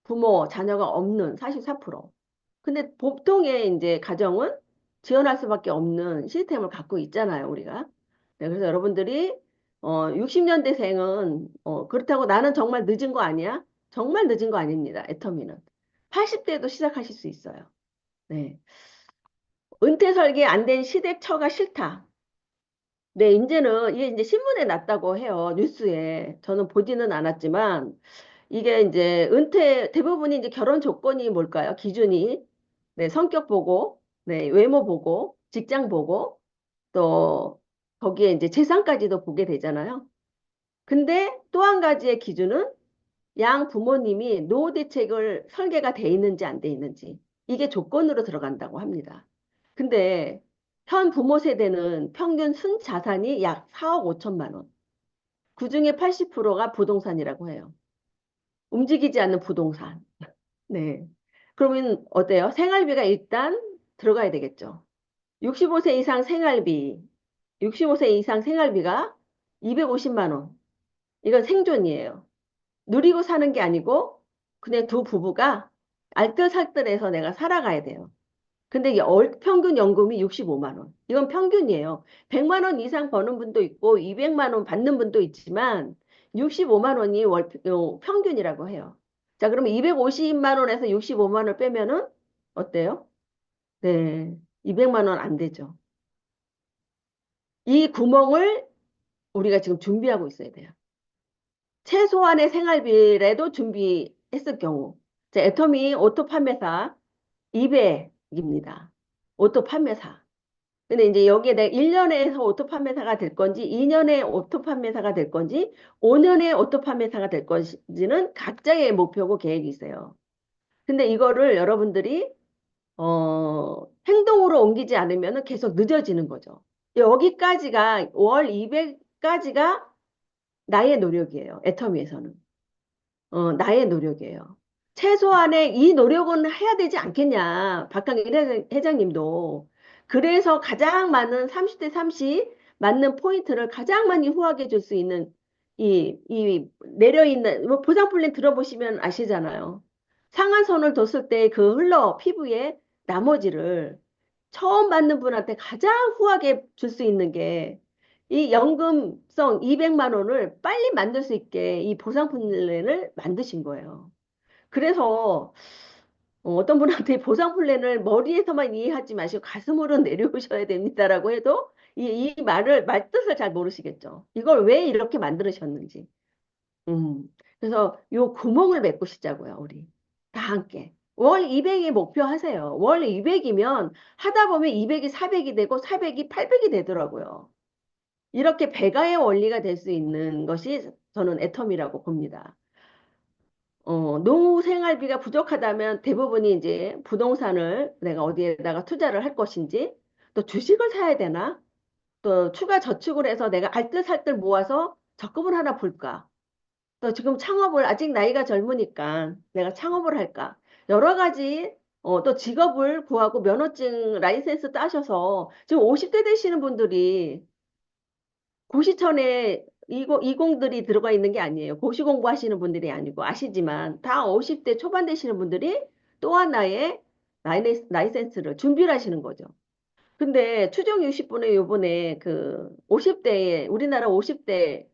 부모, 자녀가 없는 44%. 근데 보통의 이제 가정은 지원할 수밖에 없는 시스템을 갖고 있잖아요, 우리가. 네, 그래서 여러분들이 60년대생은 그렇다고 나는 정말 늦은 거 아니야? 정말 늦은 거 아닙니다. 애터미는. 80대도 시작하실 수 있어요. 네. 은퇴 설계 안 된 시댁 처가 싫다. 네, 이제는 이게 이제 신문에 났다고 해요. 뉴스에. 저는 보지는 않았지만 이게 이제 대부분이 이제 결혼 조건이 뭘까요? 기준이. 네, 성격 보고, 네, 외모 보고, 직장 보고, 또 거기에 이제 재산까지도 보게 되잖아요. 근데 또 한 가지의 기준은 양 부모님이 노후 대책을 설계가 돼 있는지 안 돼 있는지. 이게 조건으로 들어간다고 합니다. 근데 현 부모 세대는 평균 순자산이 약 4억 5천만 원. 그중에 80%가 부동산이라고 해요. 움직이지 않는 부동산. 네. 그러면 어때요? 생활비가 일단 들어가야 되겠죠. 65세 이상 생활비, 65세 이상 생활비가 250만 원. 이건 생존이에요. 누리고 사는 게 아니고 그냥 두 부부가 알뜰살뜰해서 내가 살아가야 돼요. 근데 평균 연금이 65만 원. 이건 평균이에요. 100만 원 이상 버는 분도 있고 200만 원 받는 분도 있지만 65만 원이 평균이라고 해요. 자, 그러면 250만 원에서 65만 원 빼면은 어때요? 네, 200만 원 안 되죠. 이 구멍을 우리가 지금 준비하고 있어야 돼요. 최소한의 생활비라도 준비했을 경우. 자, 애터미 오토 판매사 200입니다. 오토 판매사. 근데 이제 여기에 내가 1년에서 오토 판매사가 될 건지, 2년에 오토 판매사가 될 건지, 5년에 오토 판매사가 될 건지는 각자의 목표고 계획이 있어요. 근데 이거를 여러분들이 행동으로 옮기지 않으면 계속 늦어지는 거죠. 여기까지가 월 200까지가 나의 노력이에요. 애터미에서는. 나의 노력이에요. 최소한의 이 노력은 해야 되지 않겠냐. 박강일 회장님도. 그래서 가장 많은 30대 30 맞는 포인트를 가장 많이 후하게 줄 수 있는 이 내려있는, 뭐 보상 플랜 들어보시면 아시잖아요. 상한선을 뒀을 때 그 피부에 나머지를 처음 받는 분한테 가장 후하게 줄 수 있는 게 이 연금성 200만 원을 빨리 만들 수 있게 이 보상 플랜을 만드신 거예요. 그래서 어떤 분한테 보상 플랜을 머리에서만 이해하지 마시고 가슴으로 내려오셔야 됩니다라고 해도 이 말뜻을 잘 모르시겠죠. 이걸 왜 이렇게 만들으셨는지. 그래서 요 구멍을 메꾸시자고요, 우리. 다 함께. 월 200이 목표하세요. 월 200이면 하다 보면 200이 400이 되고 400이 800이 되더라고요. 이렇게 배가의 원리가 될 수 있는 것이 저는 애텀이라고 봅니다. 노후 생활비가 부족하다면 대부분이 이제 부동산을 내가 어디에다가 투자를 할 것인지, 또 주식을 사야 되나, 또 추가 저축을 해서 내가 알뜰살뜰 모아서 적금을 하나 볼까, 또 지금 창업을 아직 나이가 젊으니까 내가 창업을 할까, 여러 가지 또 직업을 구하고 면허증 라이센스 따셔서 지금 50대 되시는 분들이 고시천에 이공들이 들어가 있는 게 아니에요. 고시 공부하시는 분들이 아니고 아시지만 다 50대 초반 되시는 분들이 또 하나의 라이센스를 준비를 하시는 거죠. 근데 추정 60분의 요번에 그 50대에 우리나라 50대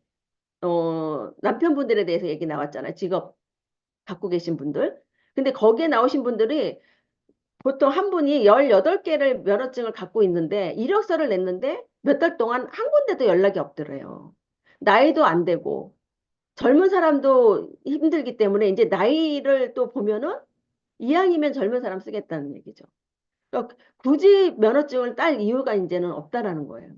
남편분들에 대해서 얘기 나왔잖아요. 직업 갖고 계신 분들. 근데 거기에 나오신 분들이 보통 한 분이 18개를 면허증을 갖고 있는데 이력서를 냈는데 몇 달 동안 한 군데도 연락이 없더래요. 나이도 안 되고 젊은 사람도 힘들기 때문에 이제 나이를 또 보면은 이왕이면 젊은 사람 쓰겠다는 얘기죠. 그러니까 굳이 면허증을 딸 이유가 이제는 없다라는 거예요.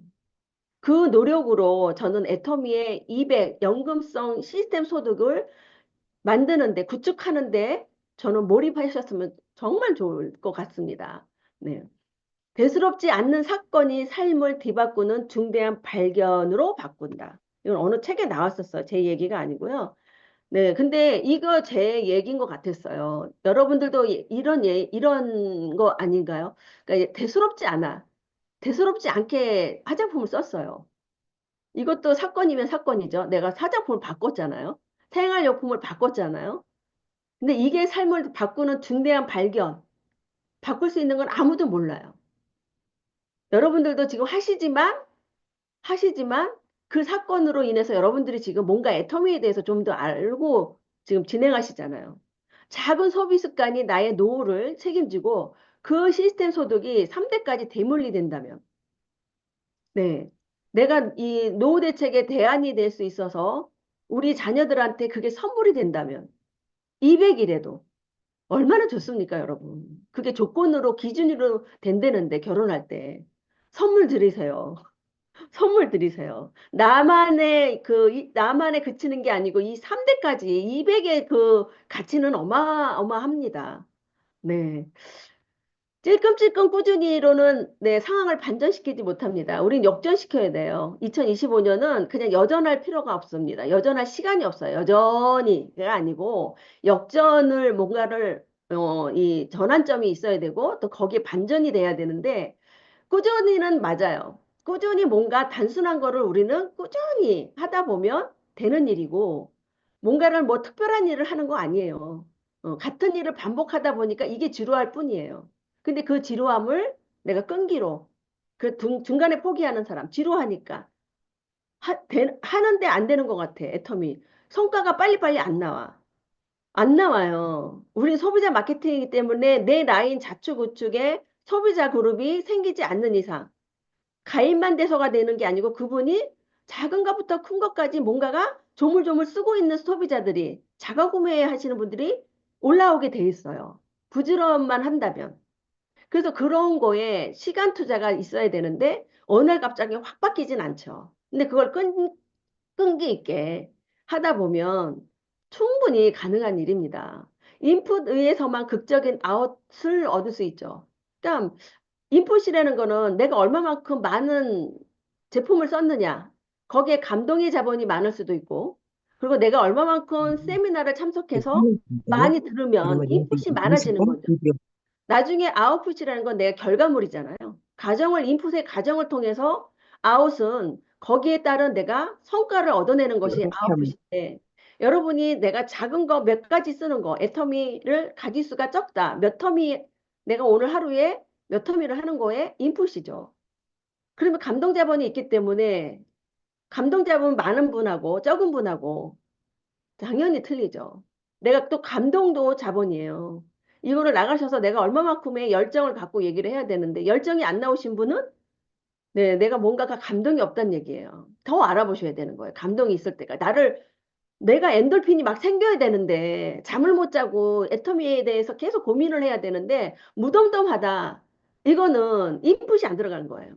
그 노력으로 저는 애터미의 200 연금성 시스템 소득을 만드는데 구축하는데 저는 몰입하셨으면 정말 좋을 것 같습니다. 네. 대수롭지 않는 사건이 삶을 뒤바꾸는 중대한 발견으로 바꾼다. 이건 어느 책에 나왔었어요. 제 얘기가 아니고요. 네, 근데 이거 제 얘기인 것 같았어요. 여러분들도 이런 거 아닌가요? 그러니까 대수롭지 않아. 대수롭지 않게 화장품을 썼어요. 이것도 사건이면 사건이죠. 내가 화장품을 바꿨잖아요. 생활용품을 바꿨잖아요. 근데 이게 삶을 바꾸는 중대한 발견. 바꿀 수 있는 건 아무도 몰라요. 여러분들도 지금 하시지만 그 사건으로 인해서 여러분들이 지금 뭔가 애터미에 대해서 좀 더 알고 지금 진행하시잖아요. 작은 소비 습관이 나의 노후를 책임지고 그 시스템 소득이 3대까지 대물리 된다면, 네. 내가 이 노후 대책의 대안이 될 수 있어서 우리 자녀들한테 그게 선물이 된다면 200이래도 얼마나 좋습니까, 여러분? 그게 조건으로 기준으로 된다는데 결혼할 때 선물 드리세요. 선물 드리세요. 나만에 그치는 게 아니고 이 3대까지 200의 그 가치는 어마어마합니다. 네. 찔끔찔끔 꾸준히로는 네, 상황을 반전시키지 못합니다. 우린 역전시켜야 돼요. 2025년은 그냥 여전할 필요가 없습니다. 여전할 시간이 없어요. 여전히가 아니고 역전을 뭔가를 이 전환점이 있어야 되고 또 거기에 반전이 돼야 되는데 꾸준히는 맞아요. 꾸준히 뭔가 단순한 거를 우리는 꾸준히 하다 보면 되는 일이고 뭔가를 뭐 특별한 일을 하는 거 아니에요. 같은 일을 반복하다 보니까 이게 지루할 뿐이에요. 근데 그 지루함을 내가 끈기로 그 중간에 포기하는 사람 지루하니까 하는데 안 되는 것 같아 애터미. 성과가 빨리빨리 안 나와. 안 나와요. 우리 소비자 마케팅이기 때문에 내 라인 자축 우측에 소비자 그룹이 생기지 않는 이상 가입만 돼서가 되는 게 아니고 그분이 작은 것부터 큰 것까지 뭔가가 조물조물 쓰고 있는 소비자들이 자가 구매 하시는 분들이 올라오게 돼 있어요. 부지런만 한다면. 그래서 그런 거에 시간 투자가 있어야 되는데 어느 날 갑자기 확 바뀌진 않죠. 근데 그걸 끈기 있게 하다 보면 충분히 가능한 일입니다. 인풋 의해서만 극적인 아웃을 얻을 수 있죠. 그러니까 인풋이라는 거는 내가 얼마만큼 많은 제품을 썼느냐. 거기에 감동의 자본이 많을 수도 있고, 그리고 내가 얼마만큼 세미나를 참석해서 많이 들으면 인풋이 많아지는 거죠. 나중에 아웃풋이라는 건 내가 결과물이잖아요. 인풋의 가정을 통해서 아웃은 거기에 따른 내가 성과를 얻어내는 것이 아웃풋인데, 여러분이 내가 작은 거 몇 가지 쓰는 거, 애터미를 가지수가 적다. 내가 오늘 하루에 몇 터미를 하는 거에 인풋이죠. 그러면 감동 자본이 있기 때문에 감동 자본 많은 분하고 적은 분하고 당연히 틀리죠. 내가 또 감동도 자본이에요. 이거를 나가셔서 내가 얼마만큼의 열정을 갖고 얘기를 해야 되는데 열정이 안 나오신 분은 네, 내가 뭔가가 감동이 없다는 얘기예요. 더 알아보셔야 되는 거예요. 감동이 있을 때가. 내가 엔돌핀이 막 생겨야 되는데 잠을 못 자고 애터미에 대해서 계속 고민을 해야 되는데 무덤덤하다. 이거는 인풋이 안 들어가는 거예요.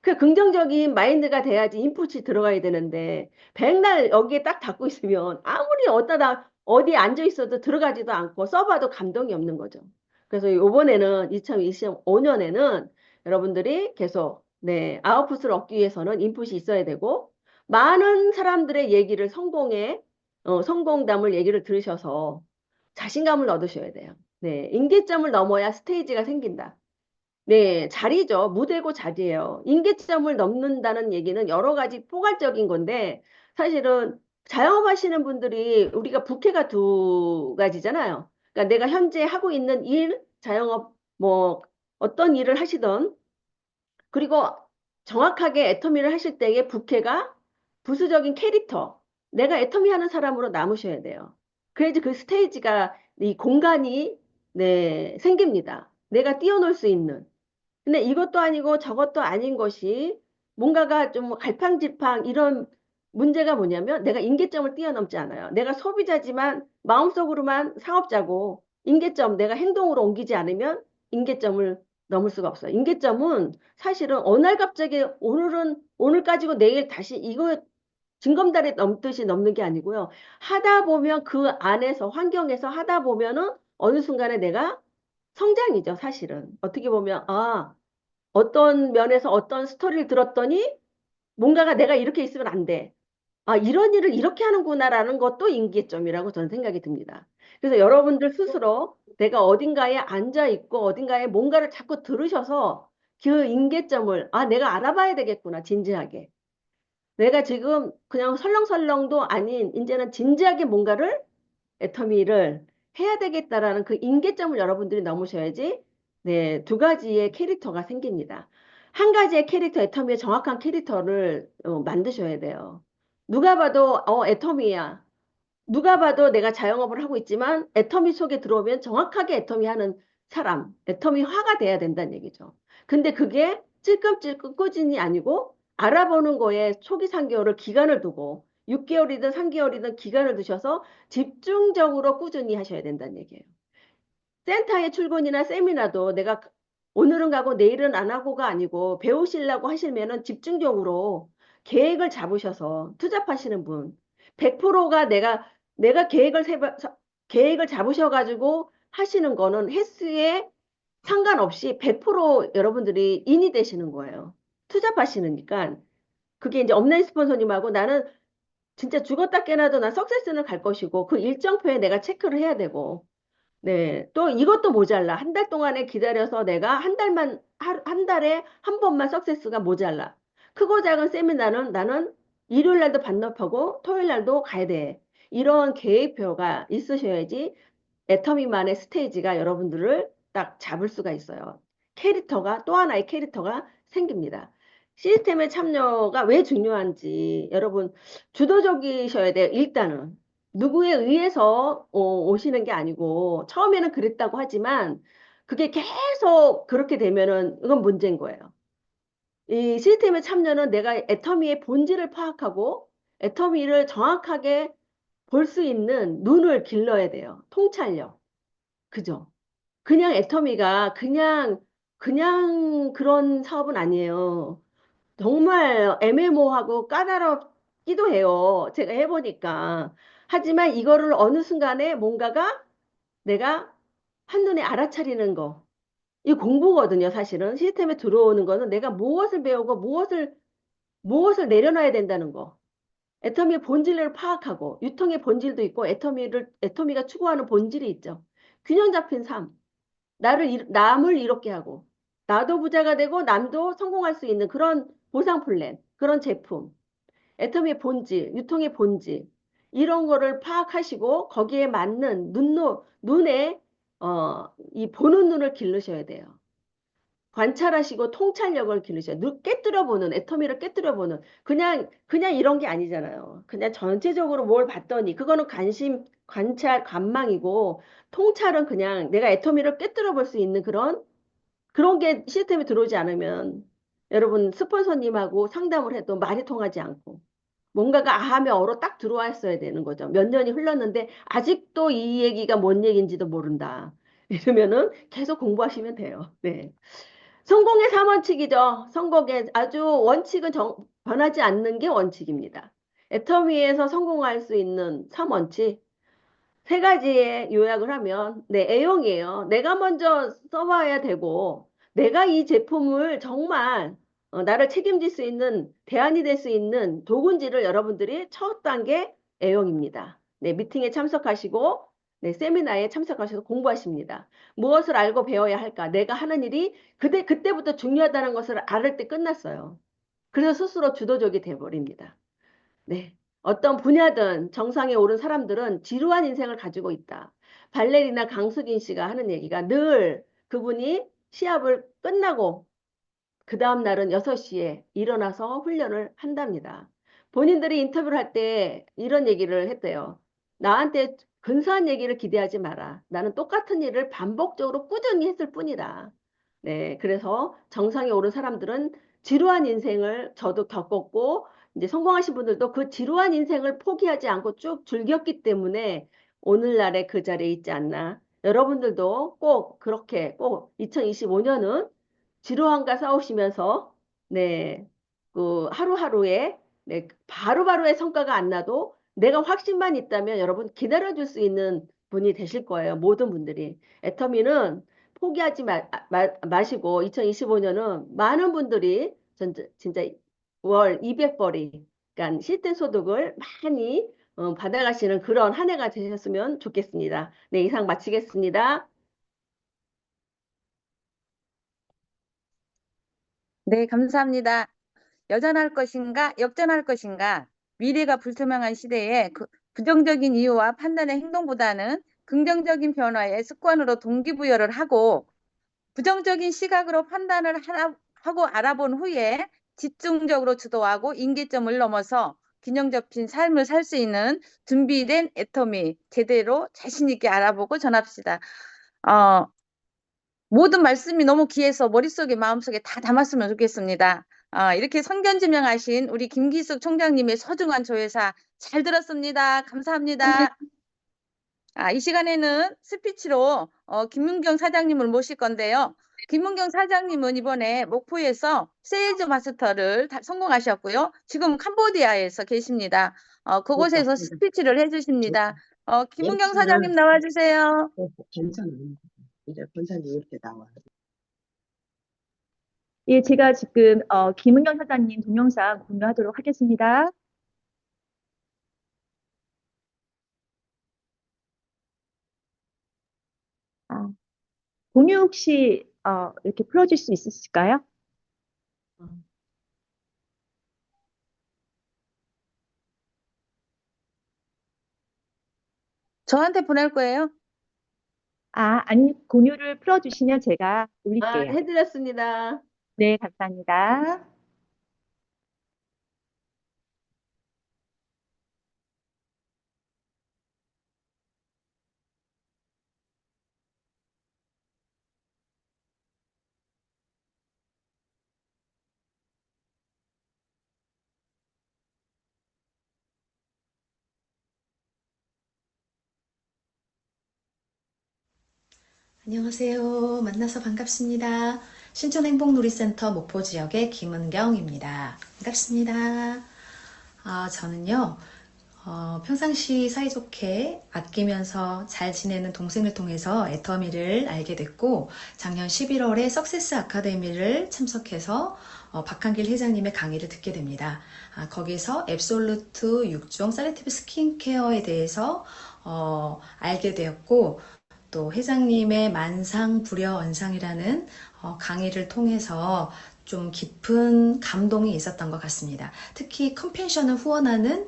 그 긍정적인 마인드가 돼야지 인풋이 들어가야 되는데 백날 여기에 딱 닫고 있으면 아무리 어디 앉아 있어도 들어가지도 않고 써봐도 감동이 없는 거죠. 그래서 이번에는 2025년에는 여러분들이 계속 네, 아웃풋을 얻기 위해서는 인풋이 있어야 되고 많은 사람들의 얘기를 성공담을 얘기를 들으셔서 자신감을 얻으셔야 돼요. 네, 임계점을 넘어야 스테이지가 생긴다. 네, 자리죠. 무대고 자리예요. 임계점을 넘는다는 얘기는 여러 가지 포괄적인 건데 사실은 자영업 하시는 분들이 우리가 부캐가 두 가지잖아요. 그러니까 내가 현재 하고 있는 일, 자영업 뭐 어떤 일을 하시던 그리고 정확하게 애터미를 하실 때의 부캐가 부수적인 캐릭터, 내가 애터미 하는 사람으로 남으셔야 돼요. 그래야지 그 스테이지가 이 공간이 네, 생깁니다. 내가 뛰어놀 수 있는. 근데 이것도 아니고 저것도 아닌 것이 뭔가가 좀 갈팡질팡 이런 문제가 뭐냐면 내가 임계점을 뛰어넘지 않아요. 내가 소비자지만 마음속으로만 사업자고 임계점 내가 행동으로 옮기지 않으면 임계점을 넘을 수가 없어요. 임계점은 사실은 어느 날 갑자기 오늘 가지고 내일 다시 이거 징검다리 넘듯이 넘는 게 아니고요. 하다 보면 그 안에서 환경에서 하다 보면은 어느 순간에 내가 성장이죠, 사실은. 어떻게 보면 어떤 면에서 어떤 스토리를 들었더니 뭔가가 내가 이렇게 있으면 안 돼. 이런 일을 이렇게 하는구나라는 것도 임계점이라고 저는 생각이 듭니다. 그래서 여러분들 스스로 내가 어딘가에 앉아 있고 어딘가에 뭔가를 자꾸 들으셔서 그 임계점을 내가 알아봐야 되겠구나, 진지하게. 내가 지금 그냥 설렁설렁도 아닌 이제는 진지하게 뭔가를 애터미를 해야 되겠다라는 그 임계점을 여러분들이 넘으셔야지 네, 두 가지의 캐릭터가 생깁니다. 한 가지의 캐릭터, 애터미의 정확한 캐릭터를 만드셔야 돼요. 누가 봐도 애터미야. 누가 봐도 내가 자영업을 하고 있지만 애터미 속에 들어오면 정확하게 애터미 하는 사람, 애터미화가 돼야 된다는 얘기죠. 근데 그게 찔끔찔끔 꾸준히 아니고 알아보는 거에 초기 3개월을 기간을 두고 6개월이든 3개월이든 기간을 두셔서 집중적으로 꾸준히 하셔야 된다는 얘기예요. 센터의 출근이나 세미나도 내가 오늘은 가고 내일은 안 하고가 아니고 배우시려고 하시면은 집중적으로 계획을 잡으셔서 투잡하시는 분 100%가 내가 계획을 잡으셔가지고 하시는 거는 횟수의 상관없이 100% 여러분들이 인이 되시는 거예요. 투잡하시니까. 그게 이제 업라인 스폰서님하고 나는 진짜 죽었다 깨나도 난 석세스는 갈 것이고 그 일정표에 내가 체크를 해야 되고 네, 또 이것도 모자라. 한 달 동안에 기다려서 내가 한 달에 한 번만 석세스가 모자라. 크고 작은 세미나는 나는 일요일 날도 반납하고 토요일 날도 가야 돼. 이런 계획표가 있으셔야지 애터미만의 스테이지가 여러분들을 딱 잡을 수가 있어요. 캐릭터가, 또 하나의 캐릭터가 생깁니다. 시스템의 참여가 왜 중요한지 여러분 주도적이셔야 돼요. 일단은. 누구에 의해서 오시는 게 아니고 처음에는 그랬다고 하지만 그게 계속 그렇게 되면은 이건 문제인 거예요. 이 시스템의 참여는 내가 애터미의 본질을 파악하고 애터미를 정확하게 볼 수 있는 눈을 길러야 돼요. 통찰력. 그죠? 그냥 애터미가 그냥 그런 사업은 아니에요. 정말 애매모호하고 까다롭기도 해요. 제가 해보니까. 하지만 이거를 어느 순간에 뭔가가 내가 한눈에 알아차리는 거. 이 공부거든요, 사실은. 시스템에 들어오는 거는 내가 무엇을 배우고 무엇을 내려놔야 된다는 거. 애터미의 본질을 파악하고, 유통의 본질도 있고, 애터미가 추구하는 본질이 있죠. 균형 잡힌 삶. 남을 이롭게 하고, 나도 부자가 되고, 남도 성공할 수 있는 그런 보상 플랜, 그런 제품. 애터미의 본질, 유통의 본질, 이런 거를 파악하시고 거기에 맞는 눈에 이 보는 눈을 기르셔야 돼요. 관찰하시고 통찰력을 기르셔야 돼요. 깨뜨려보는, 애터미를 깨뜨려보는, 그냥 이런 게 아니잖아요. 그냥 전체적으로 뭘 봤더니, 그거는 관찰, 관망이고, 통찰은 그냥 내가 애터미를 깨뜨려 볼 수 있는 그런 게 시스템에 들어오지 않으면, 여러분, 스폰서님하고 상담을 해도 말이 통하지 않고, 뭔가가 아하며 어로 딱 들어왔어야 되는 거죠. 몇 년이 흘렀는데 아직도 이 얘기가 뭔 얘기인지도 모른다. 이러면은 계속 공부하시면 돼요. 네. 성공의 3원칙이죠. 성공의 아주 원칙은 변하지 않는 게 원칙입니다. 애터미에서 성공할 수 있는 3원칙. 세 가지의 요약을 하면, 네, A형이에요. 내가 먼저 써봐야 되고, 내가 이 제품을 정말 나를 책임질 수 있는, 대안이 될 수 있는 도구인지를 여러분들이 첫 단계 A형입니다. 네, 미팅에 참석하시고, 네, 세미나에 참석하셔서 공부하십니다. 무엇을 알고 배워야 할까? 내가 하는 일이 그때부터 중요하다는 것을 알을 때 끝났어요. 그래서 스스로 주도적이 돼버립니다. 네. 어떤 분야든 정상에 오른 사람들은 지루한 인생을 가지고 있다. 발레리나 강수진 씨가 하는 얘기가 늘 그분이 시합을 끝나고 그 다음 날은 6시에 일어나서 훈련을 한답니다. 본인들이 인터뷰를 할 때 이런 얘기를 했대요. 나한테 근사한 얘기를 기대하지 마라. 나는 똑같은 일을 반복적으로 꾸준히 했을 뿐이다. 네, 그래서 정상에 오른 사람들은 지루한 인생을 저도 겪었고 이제 성공하신 분들도 그 지루한 인생을 포기하지 않고 쭉 즐겼기 때문에 오늘날의 그 자리에 있지 않나. 여러분들도 꼭 그렇게 꼭 2025년은 지루함과 싸우시면서 네, 그 하루하루에 네, 바로바로의 성과가 안 나도 내가 확신만 있다면 여러분 기다려줄 수 있는 분이 되실 거예요. 모든 분들이. 애터미는 포기하지 마시고 2025년은 많은 분들이 진짜 월 200벌이 그러니까 시스템 소득을 많이 받아가시는 그런 한 해가 되셨으면 좋겠습니다. 네, 이상 마치겠습니다. 네, 감사합니다. 여전할 것인가, 역전할 것인가, 미래가 불투명한 시대에 부정적인 이유와 판단의 행동보다는 긍정적인 변화의 습관으로 동기부여를 하고 부정적인 시각으로 판단을 하고 알아본 후에 집중적으로 주도하고 임계점을 넘어서 균형 잡힌 삶을 살 수 있는 준비된 애터미 제대로 자신 있게 알아보고 전합시다. 모든 말씀이 너무 귀해서 머릿속에 마음속에 다 담았으면 좋겠습니다. 이렇게 선견지명하신 우리 김기숙 총장님의 소중한 조회사 잘 들었습니다. 감사합니다. 이 시간에는 스피치로 김문경 사장님을 모실 건데요. 김문경 사장님은 이번에 목포에서 세일즈 마스터를 성공하셨고요. 지금 캄보디아에서 계십니다. 그곳에서 스피치를 해주십니다. 김문경 사장님 나와주세요. 괜찮아요. 이제 권사님 이렇게 나와요. 예, 제가 지금 김은경 사장님 동영상 공유하도록 하겠습니다. 아, 공유 혹시 이렇게 풀어줄 수 있으실까요? 저한테 보낼 거예요? 아니, 공유를 풀어주시면 제가 아, 올릴게요. 해드렸습니다. 네, 감사합니다. 안녕하세요. 만나서 반갑습니다. 신촌행복놀이센터 목포 지역의 김은경입니다. 반갑습니다. 저는요, 평상시 사이좋게 아끼면서 잘 지내는 동생을 통해서 애터미를 알게 됐고, 작년 11월에 석세스 아카데미를 참석해서 박한길 회장님의 강의를 듣게 됩니다. 거기서 앱솔루트 6종 셀렉티브 스킨케어에 대해서 알게 되었고, 또 회장님의 만상불여언상이라는 강의를 통해서 좀 깊은 감동이 있었던 것 같습니다. 특히 컴펜션을 후원하는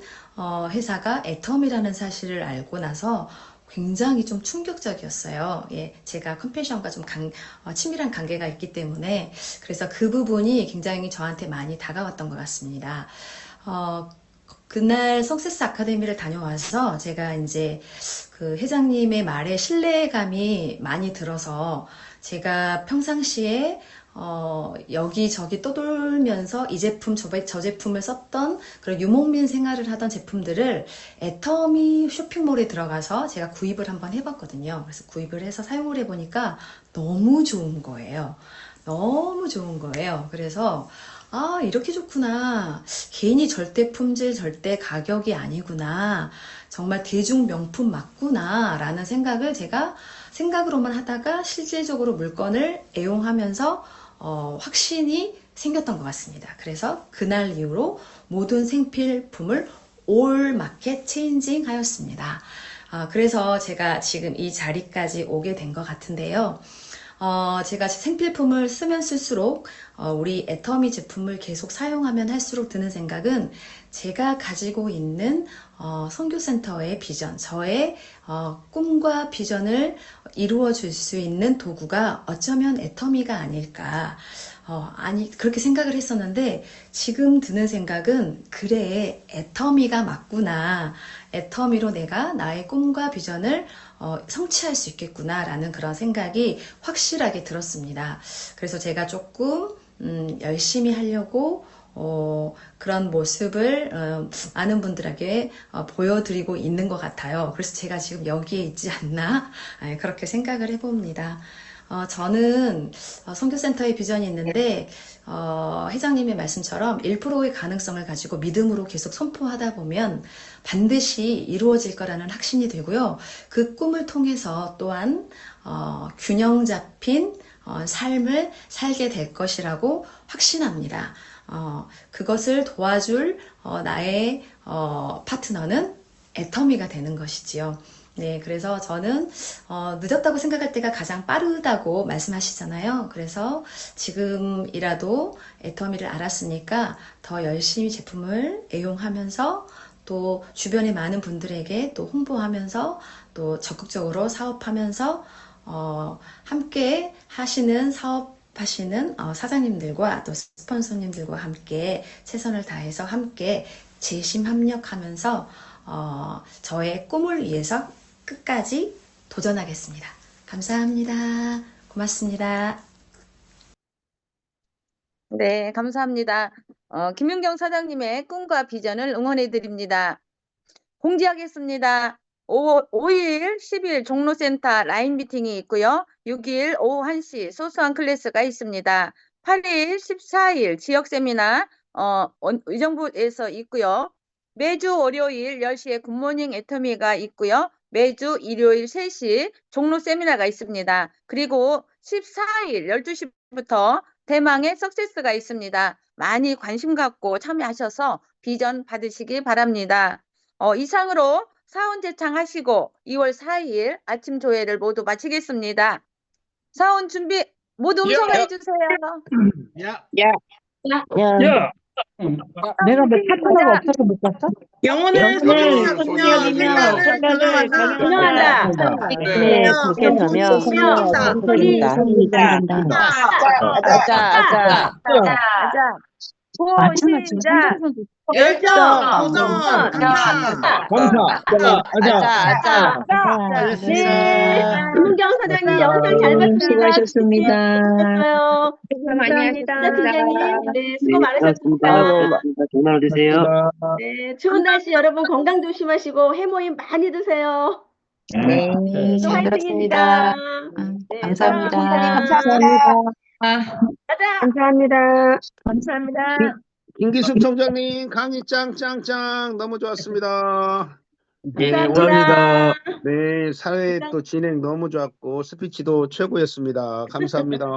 회사가 애텀이라는 사실을 알고 나서 굉장히 좀 충격적이었어요. 예, 제가 컴펜션과 좀 친밀한 관계가 있기 때문에 그래서 그 부분이 굉장히 저한테 많이 다가왔던 것 같습니다. 그날 석세스 아카데미를 다녀와서 제가 이제 그 회장님의 말에 신뢰감이 많이 들어서 제가 평상시에 여기저기 떠돌면서 이 제품 저 제품을 썼던 그런 유목민 생활을 하던 제품들을 애터미 쇼핑몰에 들어가서 제가 구입을 한번 해봤거든요. 그래서 구입을 해서 사용을 해보니까 너무 좋은 거예요. 너무 좋은 거예요. 그래서 이렇게 좋구나. 괜히 절대 품질, 절대 가격이 아니구나. 정말 대중 명품 맞구나. 라는 생각을 제가 생각으로만 하다가 실질적으로 물건을 애용하면서 확신이 생겼던 것 같습니다. 그래서 그날 이후로 모든 생필품을 올 마켓 체인징 하였습니다. 그래서 제가 지금 이 자리까지 오게 된 것 같은데요. 제가 생필품을 쓰면 쓸수록 우리 애터미 제품을 계속 사용하면 할수록 드는 생각은 제가 가지고 있는 선교센터의 비전, 저의 꿈과 비전을 이루어 줄 수 있는 도구가 어쩌면 애터미가 아닐까. 그렇게 생각을 했었는데 지금 드는 생각은 그래, 애터미가 맞구나. 애터미로 내가 나의 꿈과 비전을 성취할 수 있겠구나 라는 그런 생각이 확실하게 들었습니다. 그래서 제가 조금 열심히 하려고 그런 모습을 많은 분들에게 보여드리고 있는 것 같아요. 그래서 제가 지금 여기에 있지 않나 그렇게 생각을 해봅니다. 저는 선교센터의 비전이 있는데 회장님의 말씀처럼 1%의 가능성을 가지고 믿음으로 계속 선포하다 보면 반드시 이루어질 거라는 확신이 들고요. 그 꿈을 통해서 또한 균형 잡힌 삶을 살게 될 것이라고 확신합니다. 그것을 도와줄 나의 파트너는 애터미가 되는 것이지요. 네, 그래서 저는 늦었다고 생각할 때가 가장 빠르다고 말씀하시잖아요. 그래서 지금이라도 애터미를 알았으니까 더 열심히 제품을 애용하면서 또 주변의 많은 분들에게 또 홍보하면서 또 적극적으로 사업하면서 함께 하시는 사업하시는 사장님들과 또 스폰서님들과 함께 최선을 다해서 함께 재심합력하면서 저의 꿈을 위해서 끝까지 도전하겠습니다. 감사합니다. 고맙습니다. 네, 감사합니다. 김윤경 사장님의 꿈과 비전을 응원해 드립니다. 공지하겠습니다. 5일, 10일 종로센터 라인 미팅이 있고요. 6일 오후 1시 소소한 클래스가 있습니다. 8일, 14일 지역 세미나 의정부에서 있고요. 매주 월요일 10시에 굿모닝 애터미가 있고요. 매주 일요일 3시 종로 세미나가 있습니다. 그리고 14일 12시부터 대망의 석세스가 있습니다. 많이 관심 갖고 참여하셔서 비전 받으시기 바랍니다. 이상으로 사원 제창하시고 2월 4일 아침 조회를 모두 마치겠습니다. 사원 준비 모두 음성화해 주세요. 내가 뭐 파트너가 없어서 못 갔어? 영혼을 소중하며 생명을 운영한다. 네, 그렇게 하면 아자. 시작. 열정, 도전, 아자. 네, 김은경 사장님 영상 잘 봤습니다. 수고하셨습니다. 수고하셨어요. 감사합니다. 팀장님, 네, 수고 많으셨습니다. 전화 주세요. 네, 추운 날씨 여러분 건강 조심하시고 해모임 많이 드세요. 네, 또 잘 화이팅입니다. 들었습니다. 네, 감사합니다. 가자. 감사합니다. 김기숙 총장님 강의 짱짱짱 너무 좋았습니다. 예, 감사합니다. 네, 사회 또 진행 너무 좋았고 스피치도 최고였습니다. 감사합니다.